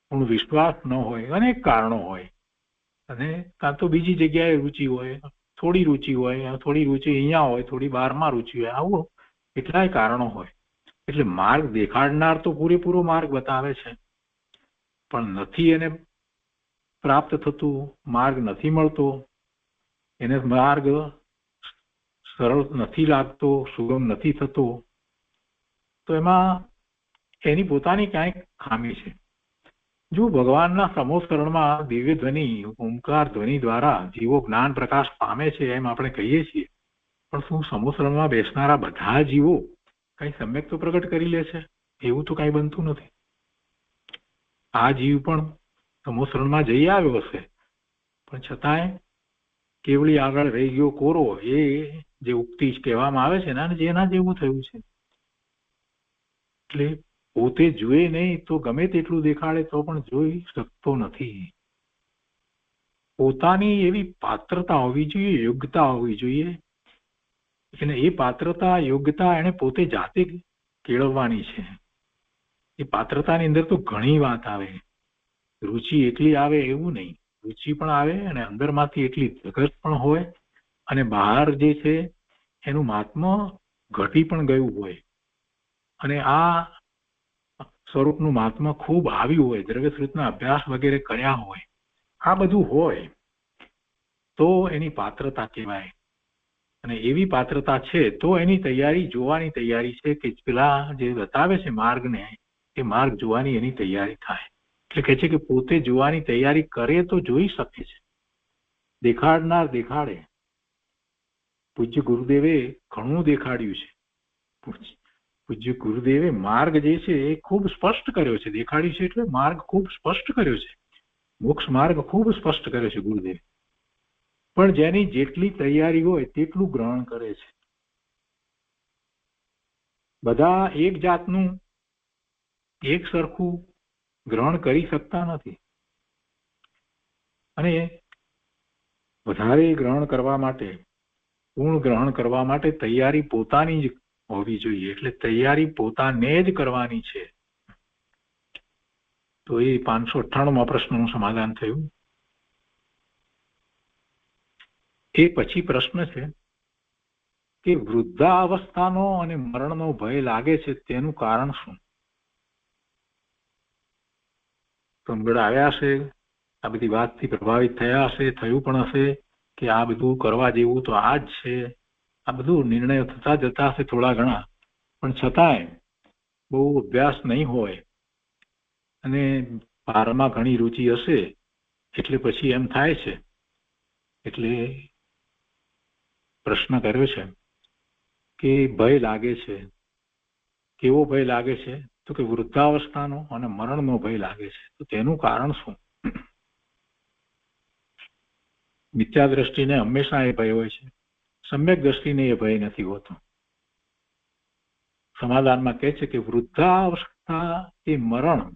પૂર્ણ વિશ્વાસ ન હોય, અનેક કારણો હોય. અને કાં તો બીજી જગ્યાએ રુચિ હોય, થોડી રુચિ હોય, થોડી રુચિ અહીંયા હોય, થોડી બહારમાં રુચિ હોય, આવું કેટલાય કારણો હોય. એટલે માર્ગ દેખાડનાર તો પૂરેપૂરો માર્ગ બતાવે છે, પણ નથી એને પ્રાપ્ત થતું, માર્ગ નથી મળતો, એને માર્ગ સરળ નથી લાગતો, સુગમ નથી થતો, તો એમાં એની પોતાની ક્યાંક ખામી છે. જો ભગવાનના સમોસ્કરણમાં દિવ્ય ધ્વનિ, ઓમકાર ધ્વનિ દ્વારા જીવો જ્ઞાન પ્રકાશ પામે છે એમ આપણે કહીએ છીએ, પણ શું સમોસ્કરણમાં બેસનારા બધા જીવો કઈ સમ્યક તો પ્રગટ કરી લે છે? એવું તો કઈ બનતું નથી. આ જીવ પણ સમોસ્કરણમાં જઈ આવ્યો હશે, પણ છતાંય કેવળી આગળ રહી ગયો કોરો, એ જે ઉક્તિ કહેવામાં આવે છે ને, જેના જેવું થયું છે. એટલે પોતે જુએ નહીં તો ગમે તેટલું દેખાડે તો પણ જોઈ શકતો નથી. પોતાની એવી પાત્રતા હોવી જોઈએ, યોગ્યતા હોવી જોઈએ, અને એ પાત્રતા યોગ્યતા એને પોતે જાતે કેળવવાની છે. એ પાત્રતાની અંદર તો ઘણી વાત આવે, રુચિ એકલી આવે એવું નહીં. રુચિ પણ આવે અને અંદરમાંથી એટલી જગત પણ હોય અને બહાર જે છે એનું મહાત્મ્ય ઘટી પણ ગયું હોય અને આ સ્વરૂપનું મહાત્મ્ય ખૂબ આવ્યું હોય, દ્રવ્ય સ્વરૂપના અભ્યાસ વગેરે કર્યા હોય, આ બધું હોય તો એની પાત્રતા કહેવાય. અને એવી પાત્રતા છે તો એની તૈયારી જોવાની તૈયારી છે કે પેલા જે બતાવે છે માર્ગને એ માર્ગ જોવાની એની તૈયારી થાય. એટલે કહે છે કે પોતે જોવાની તૈયારી કરે તો જોઈ શકે છે, દેખાડનાર દેખાડે. પૂજ્ય ગુરુદેવે ઘણું દેખાડ્યું છે. પૂજ્ય ગુરુદેવે માર્ગ જે છે એ ખૂબ સ્પષ્ટ કર્યો છે. દેખાડ્યું છે એટલે માર્ગ ખૂબ સ્પષ્ટ કર્યો છે, મોક્ષ માર્ગ ખૂબ સ્પષ્ટ કર્યો છે ગુરુદેવ. પણ જેની જેટલી તૈયારી હોય તેટલું ગ્રહણ કરે છે. બધા એક જાતનું એક સરખું ગ્રહણ કરી શકતા નથી અને વધારે ગ્રહણ કરવા માટે, પૂર્ણ ગ્રહણ કરવા માટે તૈયારી પોતાની જ હોવી જોઈએ. એટલે તૈયારી પોતાને જ કરવાની છે. તો એ 598માં પ્રશ્નનું સમાધાન થયું. એ પછી પ્રશ્ન છે કે વૃદ્ધાવસ્થાનો અને મરણનો ભય લાગે છે તેનું કારણ શું? સમગળ આવ્યા હશે, આ બધી વાતથી પ્રભાવિત થયા હશે, થયું પણ હશે કે આ બધું કરવા જેવું તો આ જ છે. આ બધું નિર્ણય થતા જતા હશે થોડા ઘણા, પણ છતાંય બહુ અભ્યાસ નહીં હોય અને પારમાં ઘણી રુચિ હશે એટલે પછી એમ થાય છે. એટલે પ્રશ્ન કર્યો છે કે ભય લાગે છે. કેવો ભય લાગે છે? તો કે વૃદ્ધાવસ્થાનો અને મરણનો ભય લાગે છે. તો તેનું કારણ શું? મિથ્યા દ્રષ્ટિને હંમેશા એ ભય હોય છે, સમ્યક દ્રષ્ટિને એ ભય નથી હોતો. સમાધાનમાં કહે છે કે વૃદ્ધાવસ્થા એ મરણ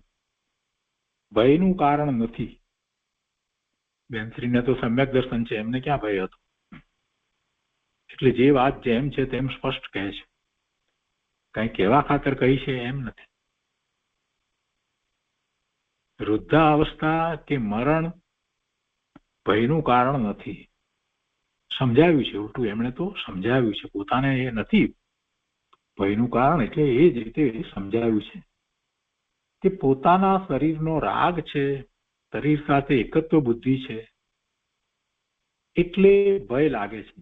ભયનું કારણ નથી. બેનશ્રીને તો સમ્યક દર્શન છે, એમને ક્યાં ભય હતો? એટલે જે વાત જેમ છે તેમ સ્પષ્ટ કહે છે, કઈ કહેવા ખાતર કહી છે એમ નથી. વૃદ્ધાવસ્થા કે મરણ ભયનું કારણ નથી. સમજાવ્યું છે ઉલટું, એમણે તો સમજાવ્યું છે. પોતાને એ નથી ભયનું કારણ, એટલે એ જ રીતે સમજાવ્યું છે કે પોતાના શરીરનો રાગ છે, શરીર સાથે એકત્વ બુદ્ધિ છે, એટલે ભય લાગે છે.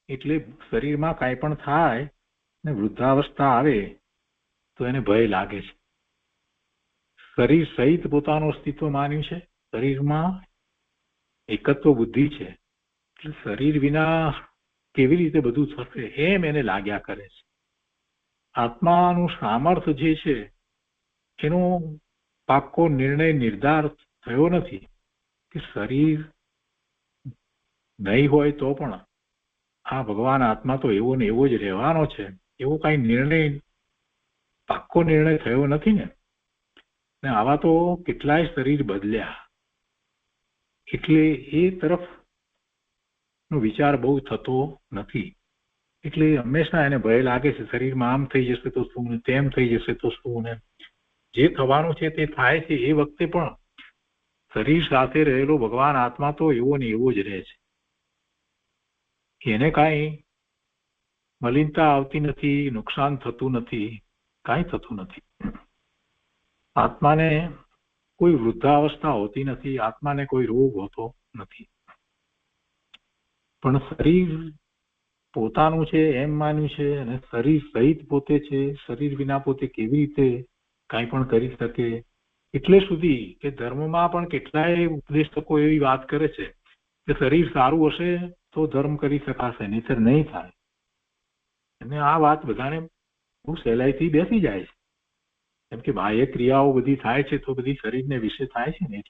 એટલે શરીરમાં કાંઈ પણ થાય ને વૃદ્ધાવસ્થા આવે તો એને ભય લાગે છે. શરીર સહિત પોતાનું અસ્તિત્વ માન્યું છે, શરીરમાં એકત્વ બુદ્ધિ છે, એટલે શરીર વિના કેવી રીતે બધું થશે એમ એને લાગ્યા કરે છે. આત્માનું સામર્થ્ય જે છે એનો પાક્કો નિર્ણય નિર્ધાર થયો નથી કે શરીર નહીં હોય તો પણ આ ભગવાન આત્મા તો એવો ને એવો જ રહેવાનો છે, એવો કઈ નિર્ણય પાક્કો નિર્ણય થયો નથી ને. આવા તો કેટલાય શરીર બદલ્યા, એટલે એ તરફ નો વિચાર બહુ થતો નથી. એટલે હંમેશા એને ભય લાગે છે, શરીરમાં આમ થઈ જશે તો શું, તેમ થઈ જશે તો શું, ને જે થવાનું છે તે થાય છે. એ વખતે પણ શરીર સાથે રહેલો ભગવાન આત્મા તો એવો ને એવો જ રહે છે. એને કાંઈ મલિનતા આવતી નથી, નુકસાન થતું નથી, કાંઈ થતું નથી. આત્માને કોઈ વૃદ્ધાવસ્થા હોતી નથી, આત્માને કોઈ રોગ હોતો નથી. પણ શરીર પોતાનું છે એમ માન્યું છે અને શરીર સહિત પોતે છે, શરીર વિના પોતે કેવી રીતે કાંઈ પણ કરી શકે. એટલે સુધી કે ધર્મમાં પણ કેટલાય ઉપદેશકો એવી વાત કરે છે કે શરીર સારું હશે તો ધર્મ કરી શકાશે, નહીંતર નહીં થાય. અને આ વાત બધાને બહુ સહેલાઈથી બેસી જાય છે, કેમ કે બાહ્ય ક્રિયાઓ બધી થાય છે તો બધી શરીરને વિશે થાય છે ને.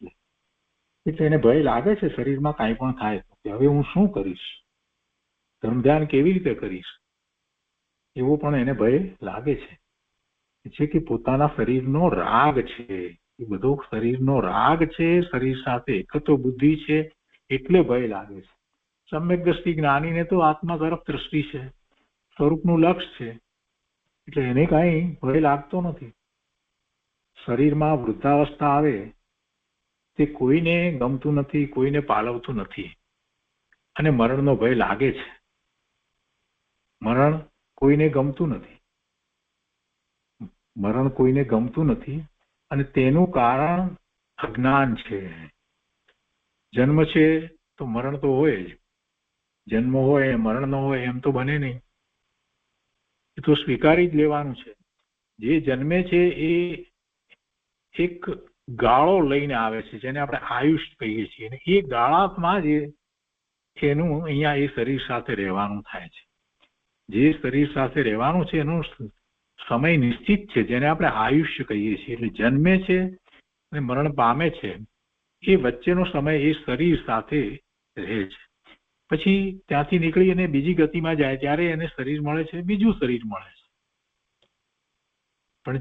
એટલે એને ભય લાગે છે શરીરમાં કાંઈ પણ થાય તો હવે હું શું કરીશ, ધર્મ ધ્યાન કેવી રીતે કરીશ, એવો પણ એને ભય લાગે છે કે પોતાના શરીરનો રાગ છે, એ બધો શરીરનો રાગ છે, શરીર સાથે એકત્વ બુદ્ધિ છે, એટલે ભય લાગે છે. સમ્યક દ્રષ્ટિ જ્ઞાનીને તો આત્મા તરફ દ્રષ્ટિ છે, સ્વરૂપનું લક્ષ છે, એટલે એને કાંઈ ભય લાગતો નથી. શરીરમાં વૃદ્ધાવસ્થા આવે તે કોઈને ગમતું નથી, કોઈને પાલવતું નથી અને મરણનો ભય લાગે છે. મરણ કોઈને ગમતું નથી, મરણ કોઈને ગમતું નથી અને તેનું કારણ અજ્ઞાન છે. જન્મ છે તો મરણ તો હોય જ, જન્મ હોય મરણ ન હોય એમ તો બને નહીં, એ તો સ્વીકારી જ લેવાનું છે. જે જન્મે છે એ એક ગાળો લઈને આવે છે જેને આપણે આયુષ કહીએ છીએ, અને એ ગાળામાં જ એનું અહીંયા એ શરીર સાથે રહેવાનું થાય છે. જે શરીર સાથે રહેવાનું છે એનો સમય નિશ્ચિત છે જેને આપણે આયુષ્ય કહીએ છીએ. એટલે જન્મે છે અને મરણ પામે છે એ વચ્ચેનો સમય એ શરીર સાથે રહે છે. પછી ત્યાંથી નીકળી અને બીજી ગતિમાં જાય ત્યારે એને શરીર મળે છે, બીજું શરીર મળે છે. પણ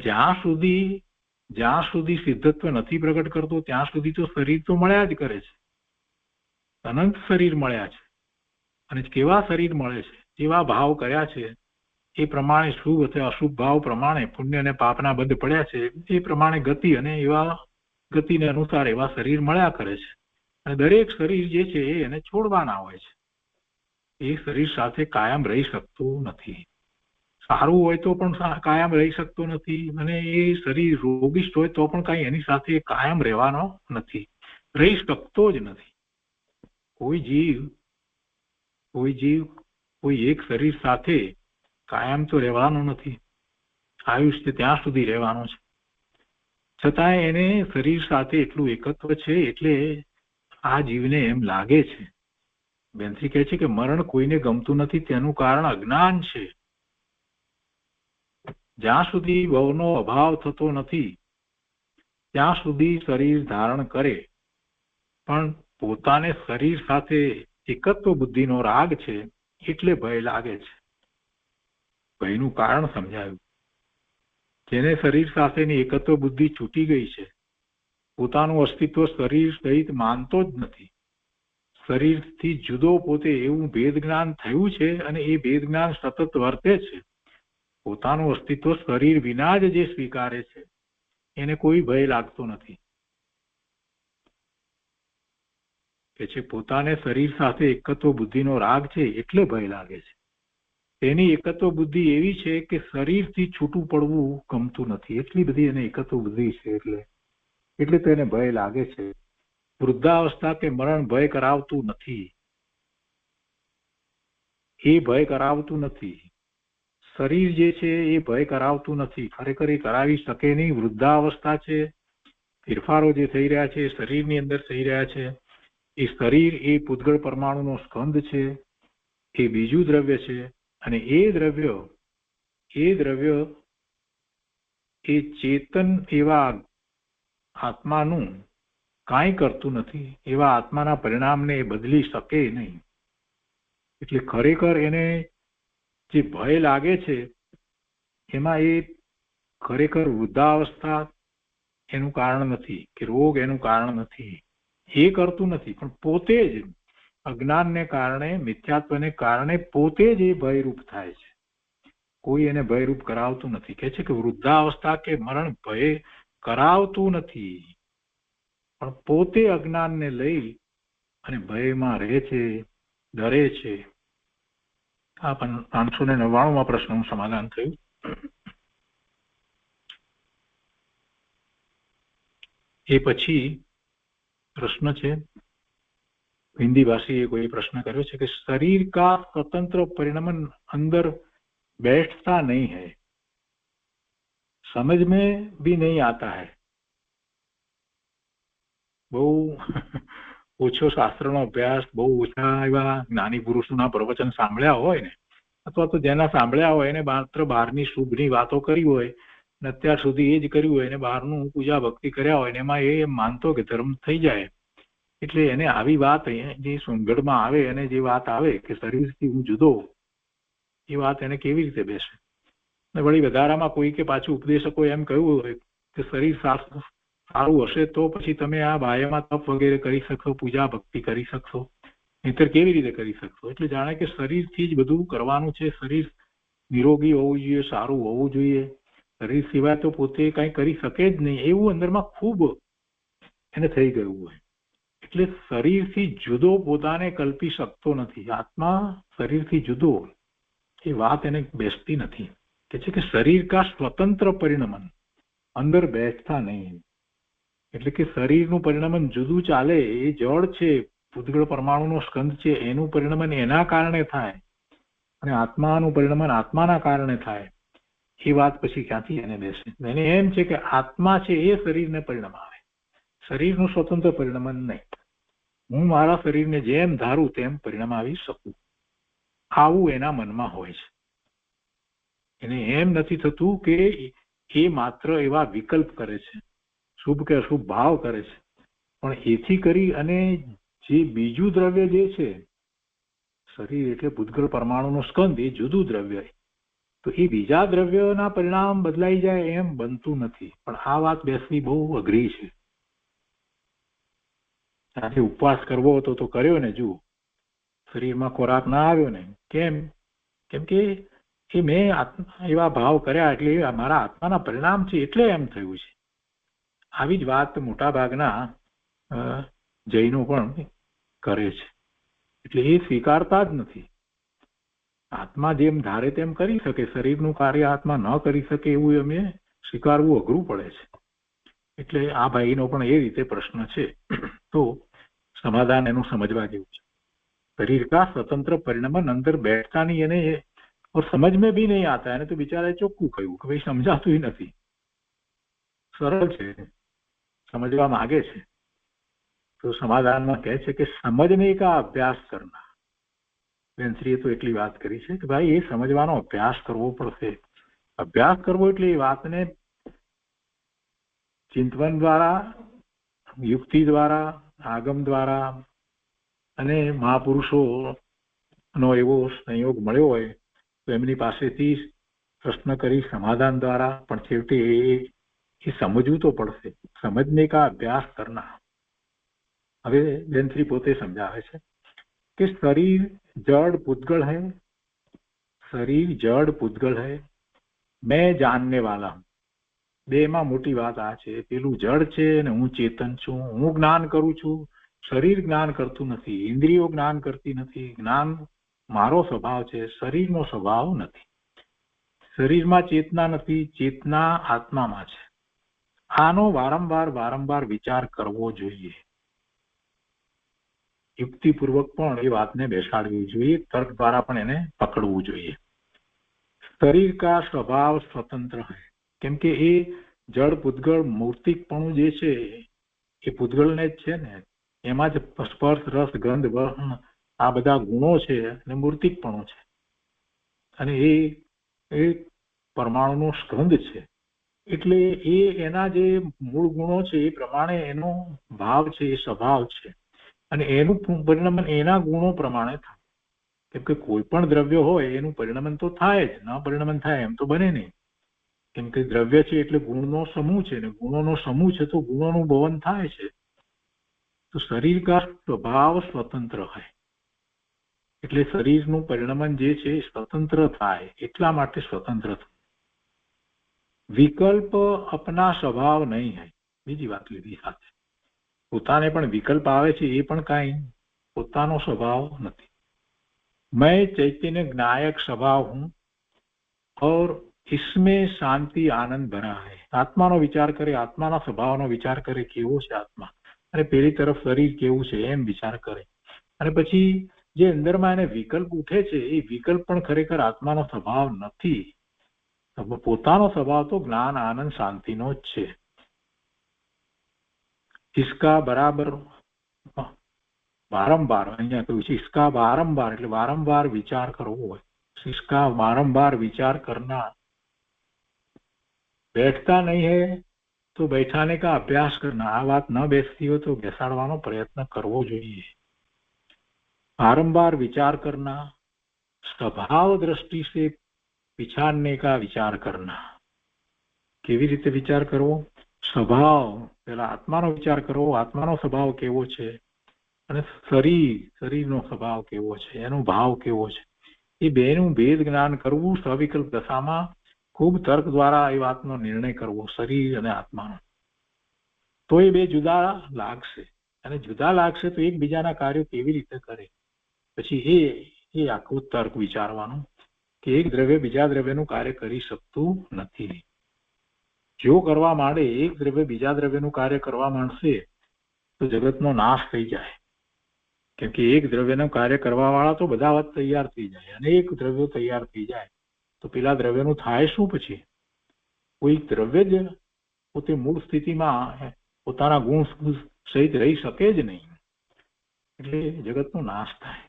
જ્યાં સુધી સિદ્ધત્વ નથી પ્રગટ કરતો ત્યાં સુધી તો શરીર તો મળ્યા જ કરે છે. અનંત શરીર મળ્યા છે અને કેવા શરીર મળે છે, જેવા ભાવ કર્યા છે એ પ્રમાણે શુભ અથવા અશુભ ભાવ પ્રમાણે પુણ્ય અને પાપના બંધ પડ્યા છે એ પ્રમાણે ગતિ અને એવા ગતિને અનુસાર એવા શરીર મળ્યા કરે છે. અને દરેક શરીર જે છે એને છોડવાના હોય છે. એ શરીર સાથે કાયમ રહી શકતું નથી. સારું હોય તો પણ કાયમ રહી શકતો નથી, અને એ શરીર રોગિષ્ટ હોય તો પણ કઈ એની સાથે કાયમ રહેવાનો નથી, રહી શકતો જ નથી. કોઈ જીવ કોઈ એક શરીર સાથે કાયમ તો રહેવાનો નથી. આયુષ્ય ત્યાં સુધી રહેવાનું છે, છતાં એને શરીર સાથે એટલું એકત્વ છે એટલે આ જીવને એમ લાગે છે. બેનથી કહે છે કે મરણ કોઈને ગમતું નથી તેનું કારણ અજ્ઞાન છે. જ્યાં સુધી ભવનો અભાવ થતો નથી ત્યાં સુધી શરીર ધારણ કરે, પણ પોતાને શરીર સાથે એકત્વ બુદ્ધિનો રાગ છે એટલે ભય લાગે છે. ભયનું કારણ સમજાયું. જેને શરીર સાથેની એકત્વ બુદ્ધિ છૂટી ગઈ છે, પોતાનું અસ્તિત્વ શરીર સહિત માનતો જ નથી, શરીરથી જુદો પોતે એવું ભેદ જ્ઞાન થયું છે અને એ ભેદ જ્ઞાન સતત વર્તે છે. પોતાનું અસ્તિત્વ શરીર વિના જ જે સ્વીકારે છે એને કોઈ ભય લાગતો નથી. કે છે પોતાને શરીર સાથે એકત્વ બુદ્ધિનો રાગ છે એટલે ભય લાગે છે. તેની એકત્વ બુદ્ધિ એવી છે કે શરીરથી છૂટું પડવું ગમતું નથી, એટલી બધી એને એકત્વ બુદ્ધિ છે એટલે તેને ભય લાગે છે. વૃદ્ધાવસ્થા કે મરણ ભય કરાવતું નથી, એ ભય કરાવતું નથી. શરીર જે છે એ ભય કરાવતું નથી, ખરેખર એ કરાવી શકે નહીં. વૃદ્ધાવસ્થા છે, ફેરફારો જે થઈ રહ્યા છે શરીરની અંદર થઈ રહ્યા છે, એ શરીર એ પૂતગળ પરમાણુનો સ્કંદ છે, એ બીજું દ્રવ્ય છે, અને એ દ્રવ્ય એ ચેતન એવા આત્માનું કાંઈ કરતું નથી, એવા આત્માના પરિણામને એ બદલી શકે નહીં. એટલે ખરેખર એને જે ભય લાગે છે એમાં એ ખરેખર વૃદ્ધાવસ્થા એનું કારણ નથી કે રોગ એનું કારણ નથી, એ કરતું નથી, પણ પોતે જ અજ્ઞાનને કારણે, મિથ્યાત્વને કારણે પોતે જ એ ભયરૂપ થાય છે. કોઈ એને ભયરૂપ કરાવતું નથી. કહે છે કે વૃદ્ધાવસ્થા કે મરણ ભય કરાવતું નથી, પણ પોતે અજ્ઞાનને લઈ અને ભયમાં રહે છે, ડરે છે. આ 599માં પ્રશ્નનું સમાધાન થયું. એ પછી પ્રશ્ન છે, हिंदी भाषी कोई प्रश्न કર્યો છે કે शरीर का स्वतंत्र परिणमन अंदर बैठता नहीं है, समझ में भी नहीं आता है. બહુ ઓછો શાસ્ત્રનો અભ્યાસ, બહુ ઓછા એવા જ્ઞાની પુરુષોના પ્રવચન સાંભળ્યા હોય ને, અથવા તો જેના સાંભળ્યા હોય એને માત્ર બહારની શુભની વાતો કરી હોય ને અત્યાર સુધી એ જ કર્યું હોય ને બહારનું પૂજા ભક્તિ કર્યા હોય ને એમાં એ માનતો કે ધર્મ થઈ જાય, એટલે એને આવી વાત જે સુંગડમાં આવે અને જે વાત આવે કે શરીરથી હું જુદો, એ વાત એને કેવી રીતે બેસે. ને વળી વધારામાં કોઈ કે પાછું ઉપદેશકો એમ કહ્યું હોય કે શરીર સારું હશે તો પછી તમે આ બાહ્યમાં તપ વગેરે કરી શકશો, પૂજા ભક્તિ કરી શકશો, નહીંતર કેવી રીતે કરી શકશો. એટલે જાણે કે શરીરથી જ બધું કરવાનું છે, શરીર નિરોગી હોવું જોઈએ, સારું હોવું જોઈએ, શરીર સિવાય તો પોતે કંઈ કરી શકે જ નહીં, એવું અંદરમાં ખૂબ એને થઈ ગયું હોય. એટલે શરીરથી જુદો પોતાને કલ્પી શકતો નથી. આત્મા શરીરથી જુદો એ વાત એને બેસતી નથી. કે છે કે શરીર કા સ્વતંત્ર પરિણમન, અંદર બેસતા નહીં. એટલે કે શરીરનું પરિણમન જુદું ચાલે, એ જળ છે, પૂતગળ પરમાણુનો સ્કંદ છે, એનું પરિણમન એના કારણે થાય અને આત્માનું પરિણમન આત્માના કારણે થાય. એ વાત પછી ક્યાંથી એને બેસે? એને એમ છે કે આત્મા છે એ શરીરને પરિણમાવે, શરીરનું સ્વતંત્ર પરિણમન નહીં. હું મારા શરીરને જેમ ધારું તેમ પરિણમાવી શકું, આવું એના મનમાં હોય છે. એને એમ નથી થતું કે એ માત્ર એવા વિકલ્પ કરે છે, શુભ કે અશુભ ભાવ કરે છે, પણ એથી કરી અને જે બીજું દ્રવ્ય જે છે શરીર એટલે ભૂતગળ પરમાણુનો સ્કંદ, એ જુદું દ્રવ્ય, તો એ બીજા દ્રવ્યના પરિણામ બદલાઈ જાય એમ બનતું નથી. પણ આ વાત બેસવી બહુ અઘરી છે. આજે ઉપવાસ કરવો હતો તો કર્યો ને, જુઓ શરીરમાં ખોરાક ના આવ્યો ને. કેમ? કેમ કે એ મેં એવા ભાવ કર્યા એટલે મારા આત્માના પરિણામ છે એટલે એમ થયું છે. આવી જ વાત મોટા ભાગના જૈનો પણ કરે છે. એટલે એ સ્વીકારતા જ નથી. આત્મા જેમ ધારે તેમ કરી શકે, શરીરનું કાર્ય આત્મા ન કરી શકે એવું એમને સ્વીકારવું અઘરું પડે છે. એટલે આ ભાઈનો પણ એ રીતે પ્રશ્ન છે. તો સમાધાન એનું સમજવા જેવું છે. शरीर का स्वतंत्र परिणमन अंदर बैठता नहीं, એને और समझ में भी नहीं आता. એને તો બિચારા ચોખ્ખું કહ્યું કે ભાઈ સમજાતું નથી. સરળ છે, સમજવા માંગે છે. તો સમાધાનમાં કહે છે કે સમજને કા અભ્યાસ કરના. બેનશ્રીએ તો એટલી વાત કરી છે કે ભાઈ એ સમજવાનો અભ્યાસ કરવો પડશે. અભ્યાસ કરવો એટલે એ વાતને ચિંતન દ્વારા, યુક્તિ દ્વારા, આગમ દ્વારા અને મહાપુરુષો નો એવો સંયોગ મળ્યો હોય તો એમની પાસેથી પ્રશ્ન કરી સમાધાન દ્વારા પણ છેવટે એ સમજવું તો પડશે. સમજને કા અભ્યાસ કરના. હવે બેનશ્રી પોતે સમજાવે છે કે શરીર જડ પૂતગળ હૈ, શરીર જડ પૂતગળ હૈ, મેં જાનને વાલા હું. બેમાં મોટી વાત આ છે, પેલું જડ છે ને હું ચેતન છું, હું જ્ઞાન કરું છું. શરીર જ્ઞાન કરતું નથી, ઇન્દ્રિયો જ્ઞાન કરતી નથી. જ્ઞાન મારો સ્વભાવ છે, શરીરનો સ્વભાવ નથી. શરીરમાં ચેતના નથી, ચેતના આત્મામાં છે. આનો વારંવાર વિચાર કરવો જોઈએ. યુક્તિપૂર્વક પણ એ વાતને બેસાડવી જોઈએ, તર્ક દ્વારા પણ એને પકડવું જોઈએ. શરીર કા સ્વભાવ સ્વતંત્ર હૈ. કેમ કે એ જળ પૂતગળ મૂર્તિકપણું જે છે એ પૂતગળને જ છે ને, એમાં જ સ્પર્શ રસ ગંધ વર્ણ આ બધા ગુણો છે અને મૂર્તિકપણું છે. અને એ પરમાણુનો સ્કંદ છે. એટલે એ એના જે મૂળ ગુણો છે એ પ્રમાણે એનો ભાવ છે, એ સ્વભાવ છે. અને એનું પરિણમન એના ગુણો પ્રમાણે થાય. કેમ કે કોઈ પણ દ્રવ્ય હોય એનું પરિણમન તો થાય જ, ન પરિણમન થાય એમ તો બને નહીં. કેમ કે દ્રવ્ય છે એટલે ગુણનો સમૂહ છે, ને ગુણોનો સમૂહ છે તો ગુણોનું ભવન થાય છે. તો શરીર કા સ્વભાવ સ્વતંત્ર હોય એટલે શરીરનું પરિણમન જે છે સ્વતંત્ર થાય, એટલા માટે સ્વતંત્ર થાય. વિકલ્પ અપના સ્વભાવ નહીં હોય. બીજી વાત લીધી સાથે, પોતાને પણ વિકલ્પ આવે છે, એ પણ કાંઈ પોતાનો સ્વભાવ નથી. मैं चैतन्य ज्ञायक स्वभाव हूं और इसमें शांति आनंद भरा है. આત્માનો વિચાર કરે, આત્માના સ્વભાવનો વિચાર કરે, કેવો છે આત્મા, અને પેલી તરફ શરીર કેવું છે એમ વિચાર કરે. અને પછી જે અંદરમાં એને વિકલ્પ ઉઠે છે એ વિકલ્પ પણ ખરેખર આત્માનો સ્વભાવ નથી. પોતાનો સ્વભાવ તો જ્ઞાન આનંદ શાંતિનો જ છે. इसका बराबर વારંવાર, અહીંયા કહ્યું છે इसका વારંવાર એટલે વારંવાર વિચાર કરવો હોય. इसका વારંવાર વિચાર કરના. बैठता नहीं है तो बैठाने का अभ्यास करना. આ વાત ન બેસતી હોય તો બેસાડવાનો પ્રયત્ન કરવો જોઈએ. वारंवार विचार करना. स्वभाव दृष्टि से विचारने का विचार करना. કેવી રીતે વિચાર કરવો? સ્વભાવ, પેલા આત્માનો વિચાર કરવો, આત્માનો સ્વભાવ કેવો છે, અને શરીરનો સ્વભાવ કેવો છે, એનો ભાવ કેવો છે, એ બેનું ભેદ જ્ઞાન કરવું. સ્વવિકલ્પ દશામાં ખૂબ તર્ક દ્વારા એ વાતનો નિર્ણય કરવો, શરીર અને આત્માનો. તો એ બે જુદા લાગશે, અને જુદા લાગશે તો એકબીજાના કાર્યો કેવી રીતે કરે, પછી એ આખું તર્ક વિચારવાનું કે એક દ્રવ્ય બીજા દ્રવ્યનું કાર્ય કરી શકતું નથી. જો કરવા માંડે, એક દ્રવ્ય બીજા દ્રવ્યનું કાર્ય કરવા માંડશે તો જગતનો નાશ થઈ જાય. કેમ કે એક દ્રવ્યનું કાર્ય કરવા વાળા તો બધા વત તૈયાર થઈ જાય, અનેક દ્રવ્યો તૈયાર થઈ જાય તો પેલા દ્રવ્યનું થાય શું? પછી કોઈ દ્રવ્ય જ પોતે મૂળ સ્થિતિમાં પોતાના ગુણ સહિત રહી શકે જ નહીં, એટલે જગતનો નાશ થાય.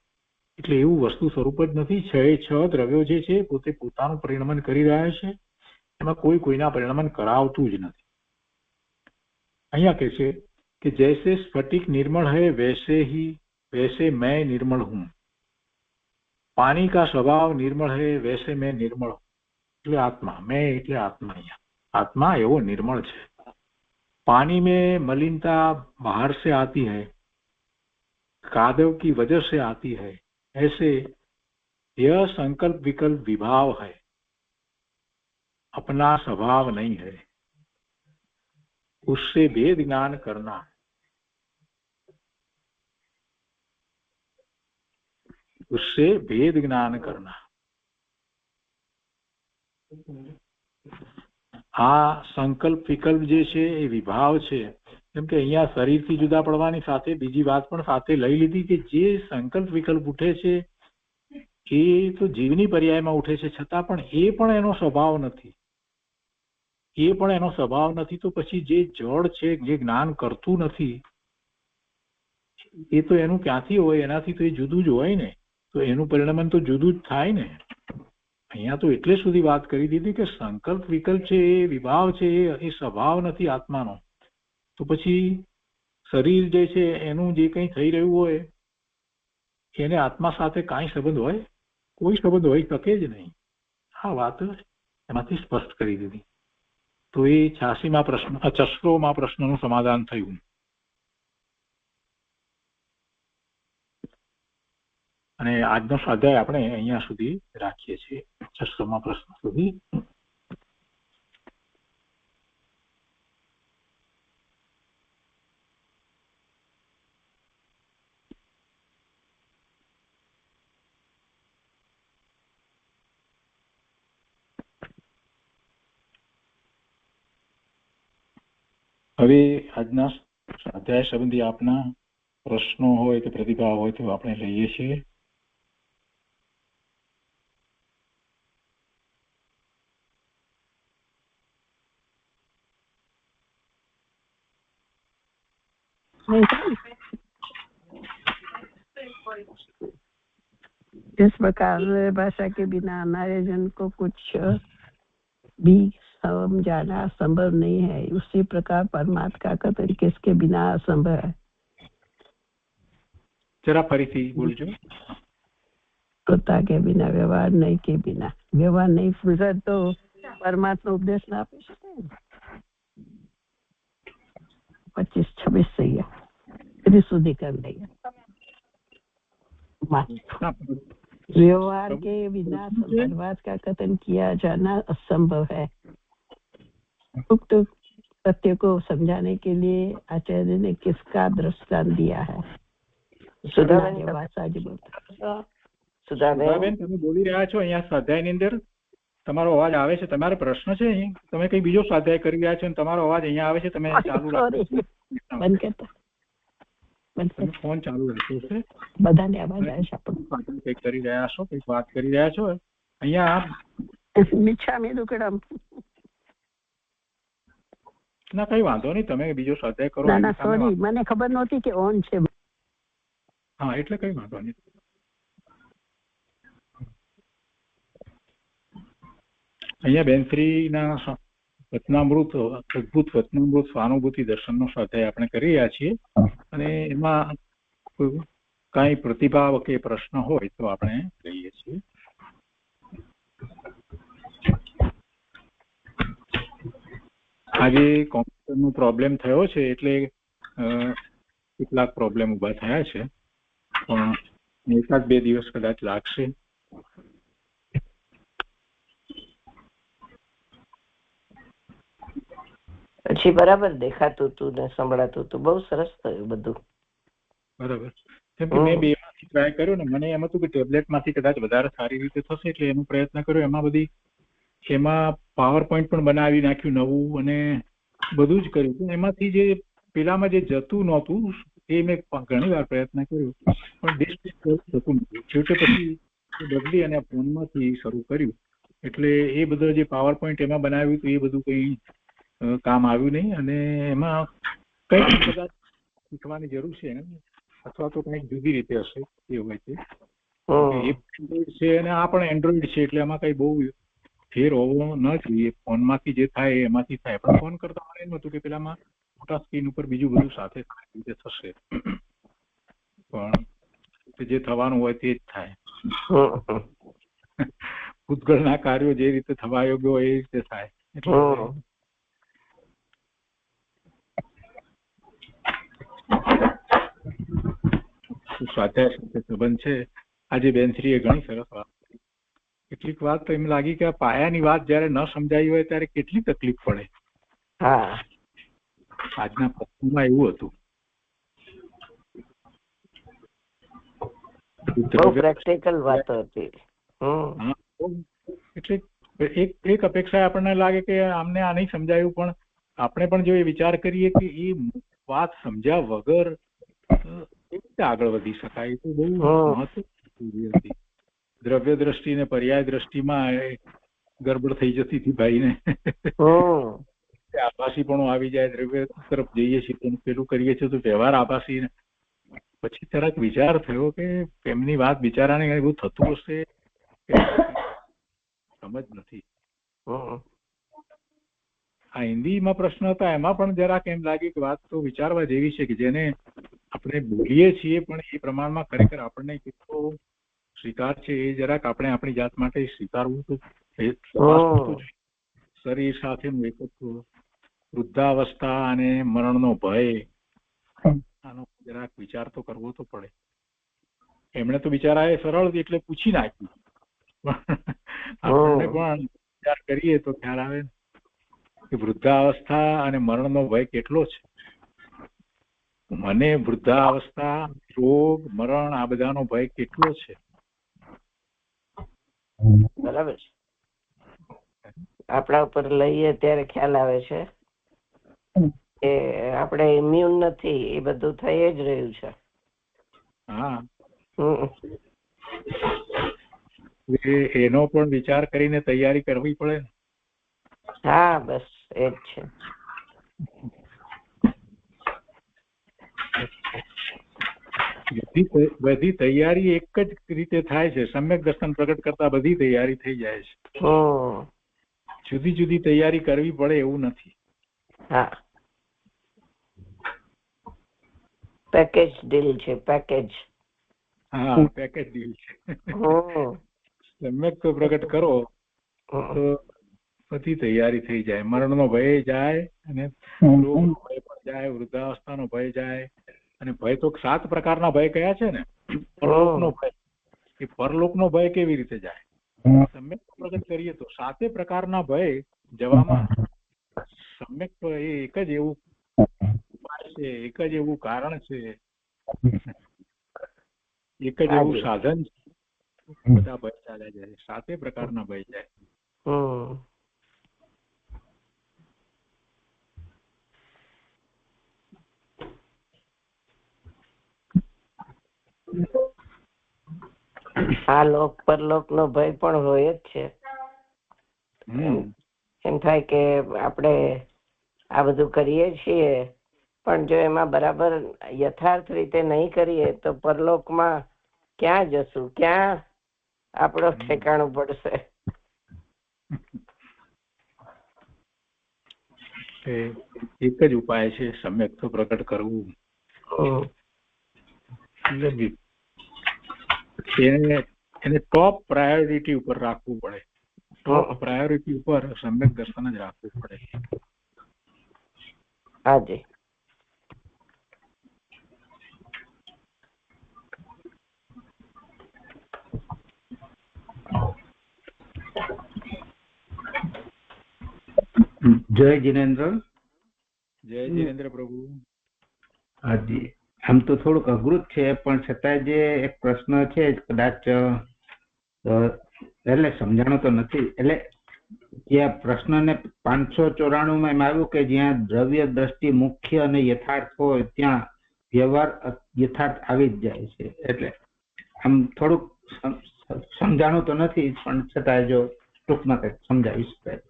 એટલે એવું વસ્તુ સ્વરૂપ જ નથી. છ દ્રવ્યો જે છે પોતે પોતાનું પરિણમન કરી રહ્યા છે, એમાં કોઈ કોઈના પરિણમન કરાવતું જ નથી. અહીંયા કહે છે કે જૈસે સ્ફટિક નિર્मल है वैसे मैं निर्मल हूं, पानी का स्वभाव निर्मल है वैसे मैं निर्मल हूं. એટલે આત્મા, मैं એટલે आत्मा, અહીંયા आत्मा एवो निर्मल है. पानी में मलिनता बाहर से आती है, कादव की वजह से आती है, ऐसे यह संकल्प विकल्प विभाव है, अपना स्वभाव नहीं है, उससे भेद ज्ञान करना. उससे भेद ज्ञान करना. આ સંકલ્પ વિકલ્પ જે છે એ વિભાવ છે. કેમ કે અહીંયા શરીરથી જુદા પડવાની સાથે બીજી વાત પણ સાથે લઈ લીધી કે જે સંકલ્પ વિકલ્પ ઉઠે છે એ તો જીવની પર્યાયમાં ઉઠે છે, છતાં પણ એ પણ એનો સ્વભાવ નથી. એ પણ એનો સ્વભાવ નથી તો પછી જે જડ છે, જે જ્ઞાન કરતું નથી, એ તો એનું ક્યાંથી હોય? એનાથી તો એ જુદું જ હોય ને, તો એનું પરિણમન તો જુદું જ થાય ને. અહીંયા તો એટલે સુધી વાત કરી દીધી કે સંકલ્પ વિકલ્પ છે એ વિભાવ છે, એ સ્વભાવ નથી આત્માનો. તો પછી શરીર જે છે એનું જે કંઈ થઈ રહ્યું હોય એને આત્મા સાથે કાંઈ સંબંધ હોય? કોઈ સંબંધ હોઈ શકે જ નહીં. આ વાત એમાંથી સ્પષ્ટ કરી દીધી. તો એ 86માં પ્રશ્ન, 86માં પ્રશ્નનું સમાધાન થયું. અને આજનો સ્વાધ્યાય આપણે અહીંયા સુધી રાખીએ છીએ, 86માં પ્રશ્ન સુધી. હવે આજના સ્વાધ્યાય સંબંધી આપના પ્રશ્નો હોય કે પ્રતિભાવ હોય તો આપણે લઈએ છીએ. इस प्रकार भाषा के बिना हमारे जन को कुछ भी समझाना संभव नहीं है, उसी प्रकार परमात्मा का कथन किसके बिना असंभव है. जरा फरीथी बोलજો. પોતા કે બિના, વ્યવહાર નહીં કે બિના. વ્યવહાર નહીં પૂછે તો પરમાત્મા ઉપદેશ ના આપી શકે. 25-26 થઈ ગયા, એથી સુધી કરી લઈએ. व्यवहार के बिना परमात्मा का कथन किया जाना असंभव है. उक्त सत्य को समझाने के लिए आचार्य ने किसका दृष्टांत दिया है? સુધાબેન, તમે બોલી રહ્યા છો અહીંયા સ્વાધ્યાયની અંદર, તમારો અવાજ આવે છે. તમારો પ્રશ્ન છે અહીં, તમે કઈ બીજો સ્વાધ્યાય કરી રહ્યા છો અને તમારો અવાજ અહીંયા આવે છે, તમે ચાલુ રાખો. બંધ કરતા ફોન ચાલુ રાખ્યો છે. બધાને અવાજ આવે છે. આપણે કંઈક કરી રહ્યા છો, કંઈક વાત કરી રહ્યા છો અહીંયા. મીઠા મેં દુકડમ ના, કઈ વાંધો નહીં, તમે બીજો સ્વાધ્યાય કરો. ના, સોરી, મને ખબર નહોતી કે ઓન છે. હા, એટલે કઈ વાંધો નહીં. અહીંયા બેનશ્રીના વચનામૃત, અદભુત વચનામૃત સ્વાનુભૂતિ દર્શનનો સ્વાધ્યાય આપણે કરી રહ્યા છીએ, અને એમાં કાંઈ પ્રતિભાવ કે પ્રશ્ન હોય તો આપણે લઈએ છીએ. આજે કોમ્પ્યુટરનો પ્રોબ્લેમ થયો છે એટલે કેટલાક પ્રોબ્લેમ ઊભા થયા છે, પણ 1-2 દિવસ કદાચ લાગશે. પછી બરાબર દેખાતું હતું ને સંભળાતું હતું. બહુ સરસ થયું બધું. બરાબર. કેમ કે મેં બેમાંથી ટ્રાય કર્યો ને, મને એમ હતું કે ટેબ્લેટ માંથી કદાચ વધારે સારી રીતે થશે એટલે એનો પ્રયત્ન કર્યો. એમાં પાવર પોઈન્ટ પણ બનાવી નાખ્યું નવું અને બધું જ કર્યું. પણ એમાંથી જે પેલામાં જે જતું નહોતું એ મેં ઘણી વાર પ્રયત્ન કર્યો પણ ડિસ્પ્લે થતું નતું. છેવટે પછી બદલી અને ફોનમાંથી શરૂ કર્યું એટલે એ બધો જે પાવર પોઈન્ટ એમાં બનાવ્યું હતું એ બધું કંઈ કામ આવ્યું નહીં. અને એમાં કંઈક કદાચ શીખવાની જરૂર છે અથવા તો કંઈક જુદી રીતે હશે એ હોય છે. એન્ડ્રોઈડ છે અને આ પણ એન્ડ્રોઈડ છે એટલે એમાં કઈ બહુ ફેર હોવો ન જોઈએ. ફોનમાંથી જે થાય એમાંથી થાય. પણ ફોન કરતા મને એમ હતું કે પેલામાં મોટા સ્ક્રીન ઉપર બીજું બધું સાથે રીતે થશે પણ જે થવાનું હોય તે જ થાય. ભૂતગળના કાર્યો જે રીતે થવા યોગ્ય હોય એ રીતે થાય. એટલે સ્વાધ્યાય સાથે સંબંધ છે. આજે બેનશ્રીએ ઘણી સરસ વાત. કેટલીક વાત તો એમ લાગી કે આ પાયાની વાત જયારે ન સમજાઈ હોય ત્યારે કેટલી તકલીફ પડે. આજના પ્રસંગમાં એવું હતું. પ્રેક્ટિકલ વાત હતી. એટલે એક અપેક્ષા આપણને લાગે કે આમને આ નહીં સમજાયું પણ આપણે પણ જો એ વિચાર કરીએ કે એ વાત સમજ્યા વગર કેવી રીતે આગળ વધી શકાય તો બહુ મહત્વની હતી. દ્રવ્ય દ્રષ્ટિ ને પર્યાય દ્રષ્ટિમાં ગડબડ થઈ જતી હતી ભાઈને. આભાસી પણ આવી જાય. દ્રવ્ય તરફ જઈએ છીએ પેલું કરીએ છીએ તો વ્યવહાર આભાસી. પછી જરાક વિચાર થયો કે એમની વાત બિચારાને એવું થતું હશે સમજ નથી. આ હિન્દીમાં પ્રશ્ન હતા એમાં પણ જરાક એમ લાગ્યું કે વાત તો વિચારવા જેવી છે કે જેને આપણે બોલીએ છીએ પણ એ પ્રમાણમાં ખરેખર આપણને કેટલો સ્વીકાર છે એ જરાક આપણે આપણી જાત માટે સ્વીકારવું તો શરીર સાથેનું એકત્વ, વૃદ્ધાવસ્થા અને મરણનો ભય, આનો જરાક વિચાર તો કરવો તો પડે. એમણે તો બિચારા એ સરળ એટલે પૂછી નાખ્યું આપણને પણ વિચાર કરીએ તો ખ્યાલ આવે કે વૃદ્ધાવસ્થા અને મરણનો ભય કેટલો છે. મને વૃદ્ધાવસ્થા, રોગ, મરણ આ બધાનો ભય કેટલો છે. બરાબર છે. આપણા ઉપર લઈએ ત્યારે ખ્યાલ આવે છે કે આપણે ઇમ્યુન નથી. એ બધું થઈ જ રહ્યું છે. એનો પણ વિચાર કરીને તૈયારી કરવી પડે ને. બસ એ જ છે. બધી તૈયારી એક જ રીતે થાય છે. સમ્યક દર્શન પ્રગટ કરતા બધી તૈયારી થઈ જાય છે. જુદી જુદી તૈયારી કરવી પડે એવું નથી. પેકેજ ડીલ છે. પેકેજ ડીલ છે. સમ્યક તો પ્રગટ કરો તો બધી તૈયારી થઈ જાય. મરણનો ભય જાય અને રોગનો ભય પણ જાય, વૃદ્ધાવસ્થાનો ભય જાય. અને ભય તો 7 પ્રકારના ભય કયા છે ને. પરલોકનો ભય, એ પરલોકનો ભય કેવી રીતે જાય? સમ્યક પ્રગટ કરીએ તો 7 પ્રકારના ભય જવામાં સમ્યક એ એક જ એવું ઉપાય છે, એક જ એવું કારણ છે, એક જ એવું સાધન છે. બધા ભય ચાલ્યા જાય. 7 પ્રકારના ભય જાય. આ લોક પરલોક નો ભય પણ હોય જ છે. એમ થાય કે આપણે આ બધું કરીએ છીએ પણ જો એમાં બરાબર યથાર્થ રીતે નહીં કરીએ તો પરલોકમાં ક્યાં જશું? ક્યાં આપણો ઠેકાણું પડશે? એક જ ઉપાય છે સમ્યક તો પ્રગટ કરવું. એને ટોપ પ્રાયોરિટી ઉપર રાખવું પડે. ટોપ પ્રાયોરિટી ઉપર સમ્યક દર્શન જ રાખવું પડે. હાજી. જય જિનેન્દ્ર. જય જીનેન્દ્ર પ્રભુ. હાજી, આમ તો થોડુંક અઘરું જ છે, પણ છતાંય જે એક પ્રશ્ન છે કદાચ એટલે સમજાણો તો નથી. એટલે જે પ્રશ્નને 594 માં એમ આવ્યું કે જ્યાં દ્રવ્ય દ્રષ્ટિ મુખ્ય અને યથાર્થ હોય ત્યાં વ્યવહાર યથાર્થ આવી જ જાય છે. એટલે આમ થોડુંક સમજાણું તો નથી, પણ છતાં જો ટૂંકમાં કંઈક સમજાવી શકાય.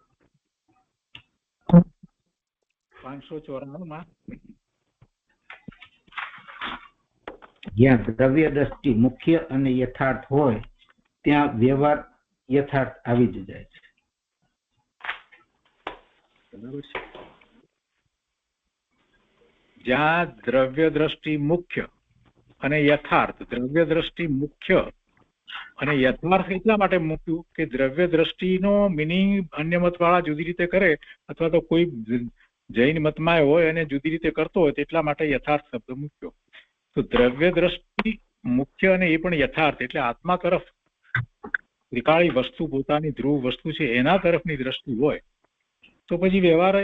594 માં જ્યાં દ્રવ્ય દ્રષ્ટિ મુખ્ય અને યથાર્થ હોય ત્યાં વ્યવહાર યથાર્થ આવી જ જાય છે. બરાબર છે. જ્યાં દ્રવ્ય દ્રષ્ટિ મુખ્ય અને યથાર્થ, દ્રવ્ય દ્રષ્ટિ મુખ્ય અને યથાર્થ એટલા માટે મૂક્યું કે દ્રવ્ય દ્રષ્ટિનો મિનિંગ અન્ય મત વાળા જુદી રીતે કરે, અથવા તો કોઈ જૈન મતમાં હોય અને જુદી રીતે કરતો હોય, એટલા માટે યથાર્થ શબ્દ મૂક્યો. તો દ્રવ્ય દ્રષ્ટિ મુખ્ય અને એ પણ યથાર્થ, એટલે આત્મા તરફ ત્રિકાળી વસ્તુ, પોતાની ધ્રુવ વસ્તુ છે એના તરફની દ્રષ્ટિ હોય તો પછી વ્યવહાર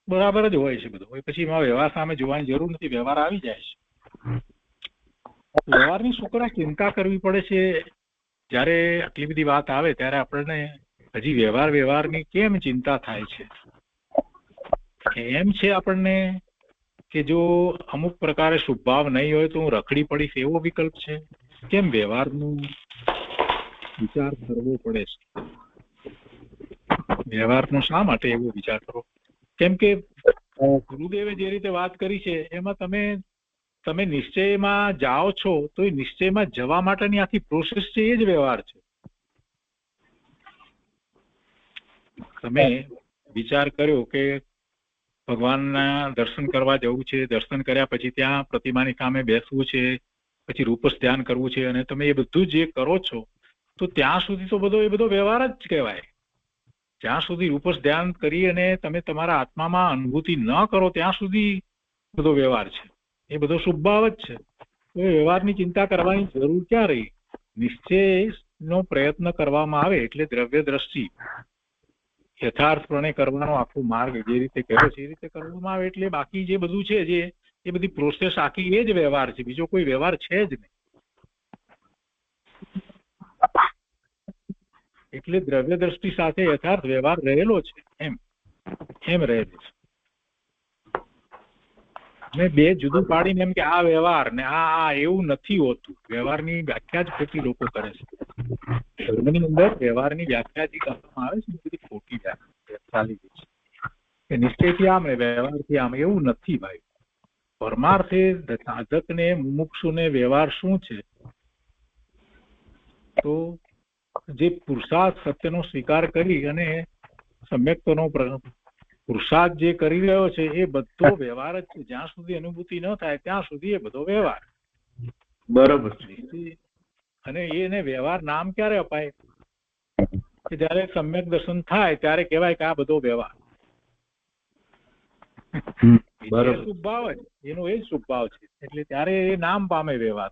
બરાબર જ હોય છે બધો. પછી એમાં વ્યવહાર સામે જોવાની જરૂર નથી, વ્યવહાર આવી જાય છે. વ્યવહારની શું કરવા ચિંતા કરવી પડે છે? જયારે આટલી બધી વાત આવે ત્યારે આપણને હજી વ્યવહારની કેમ ચિંતા થાય છે? એમ છે આપણને કે જો અમુક પ્રકારે શુભભાવ નહીં હોય તો હું રખડી પડીશ, એવો વિકલ્પ છે? કેમ વ્યવહારનું વિચાર કરવો પડે છે? વ્યવહારનો શા માટે એવો વિચાર કરો? કેમ કે ગુરુદેવે જે રીતે વાત કરી છે એમાં તમે નિશ્ચયમાં જાઓ છો તો એ નિશ્ચયમાં જવા માટેની આખી પ્રોસેસ છે, એ જ વ્યવહાર છે. તમે વિચાર કર્યો કે ભગવાનના દર્શન કરવા જવું છે, દર્શન કર્યા પછી ત્યાં પ્રતિમાની સામે બેસવું છે, પછી રૂપસ ધ્યાન કરવું છે, અને તમે એ બધું જે કરો છો તો ત્યાં સુધી તો એ બધો વ્યવહાર જ કહેવાય. જ્યાં સુધી રૂપસ ધ્યાન કરી અને તમે તમારા આત્મામાં અનુભૂતિ ન કરો ત્યાં સુધી બધો વ્યવહાર છે, એ બધો શુભભાવ જ છે. તો વ્યવહારની ચિંતા કરવાની જરૂર ક્યાં રહી? નિશ્ચયનો પ્રયત્ન કરવામાં આવે એટલે દ્રવ્ય દ્રષ્ટિ યથાર્થપણે કરવાનો આખો માર્ગ જે રીતે કહ્યો છે એ રીતે કરવામાં આવે એટલે બાકી જે બધું છે જે એ બધી પ્રોસેસ આખી એ જ વ્યવહાર છે, બીજો કોઈ વ્યવહાર છે જ નહીં. એટલે દ્રવ્ય દ્રષ્ટિ સાથે યથાર્થ વ્યવહાર રહેલો છે, એમ રહેલો છે. મેં બે જુદું પાડીને એમ કે આ વ્યવહાર ને આ એવું નથી હોતું. વ્યવહારની વ્યાખ્યા જ ખોટી લોકો કરે છે. ધર્મની અંદર વ્યવહારની વ્યાખ્યા જે કરવામાં આવે છે એ બધી ખોટી વ્યાખ્યા ચાલી ગઈ છે કે નિશ્ચયથી આમ ને વ્યવહારથી આમ. એવું નથી ભાઈ. પરમાર્થે સાધકને મુમુક્ષુને વ્યવહાર શું છે? તો જે પુરુષાર્થ સત્યનો સ્વીકાર કરી અને સમ્યક્તનો પુરુષાર્થ જે કરી રહ્યો છે એ બધો વ્યવહાર જ છે. જ્યાં સુધી અનુભૂતિ ન થાય ત્યાં સુધી એ બધો વ્યવહાર. બરોબર. અને એને વ્યવહાર નામ ક્યારે અપાય? કે જયારે સમ્યક દર્શન થાય ત્યારે કહેવાય કે આ બધો વ્યવહાર. શુભભાવ જ એનો એ જ શુભભાવ છે, એટલે ત્યારે એ નામ પામે વ્યવહાર.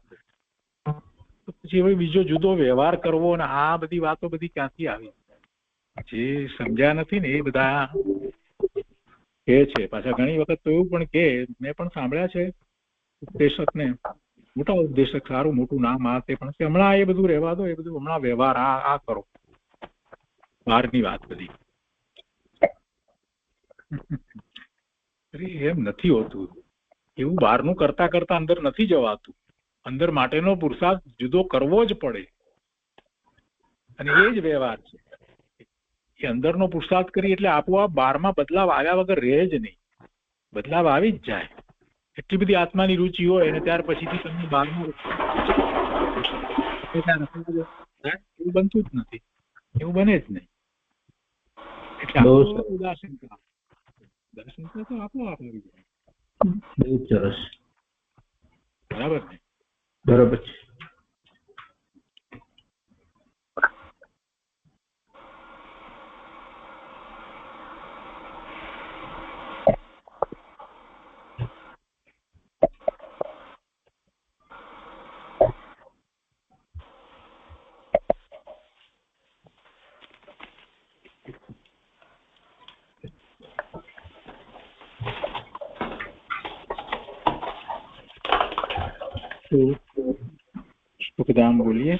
પછી હવે બીજો જુદો વ્યવહાર કરવો ને આ બધી વાતો બધી ક્યાંથી આવી? જે સમજ્યા નથી ને એ બધા કે છે. પાછા ઘણી વખત તો એવું પણ કે મેં પણ સાંભળ્યા છે ઉપદેશક ને, મોટા ઉપદેશક, સારું મોટું નામ આ તે, પણ હમણાં એ બધું રહેવા દો, એ બધું હમણાં વ્યવહાર આ કરો, બહારની વાત બધી. એમ નથી હોતું. એવું બહારનું કરતા કરતા અંદર નથી જવાતું. અંદર માટેનો પુરુષાર્થ જુદો કરવો જ પડે અને એ જ વ્યવહાર છે. એ અંદરનો પુરુષાર્થ કરી એટલે આપોઆપ બહારમાં બદલાવ આવ્યા વગર રહે જ નહીં. બદલાવ આવી જ જાય. એટલી બધી આત્માની રુચિ હોય અને ત્યાર પછીથી તમને બહારમાં એવું બનતું જ નથી, એવું બને જ નહીં. એટલે ઉદાસીનતા તો આપોઆપ આવી જાય. બહુ સરસ. બરાબર ને? બરોબર છે. સુખધામ બોલીએ.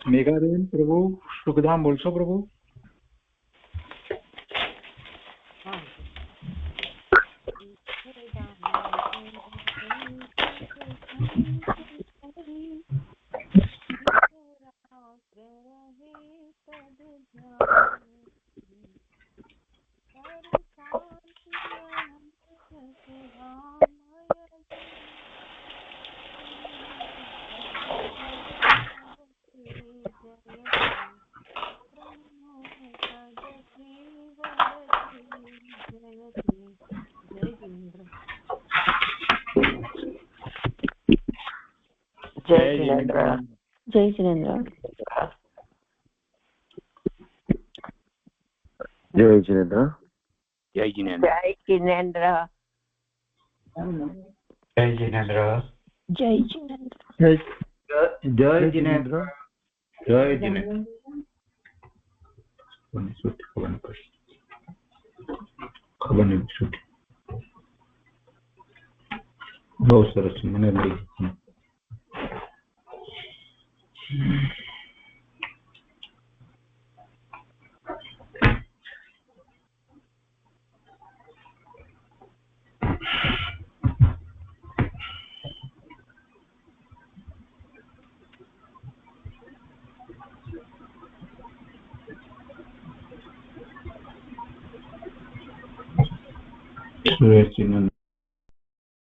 મેઘાબેન પ્રભુ સુખધામ બોલશો પ્રભુ? જય જિનેન્દ્ર. જય જિનેન્દ્ર. જય જિનેન્દ્ર. જય જિનેન્દ્ર. જય જિનેન્દ્ર. જય જિનેન્દ્ર. જય જિનેન્દ્ર. જય જિનેન્દ્ર. જય જિનેન્દ્ર. ખબર નહીં શું બહુ સરસ મને મળી. સુરેશજી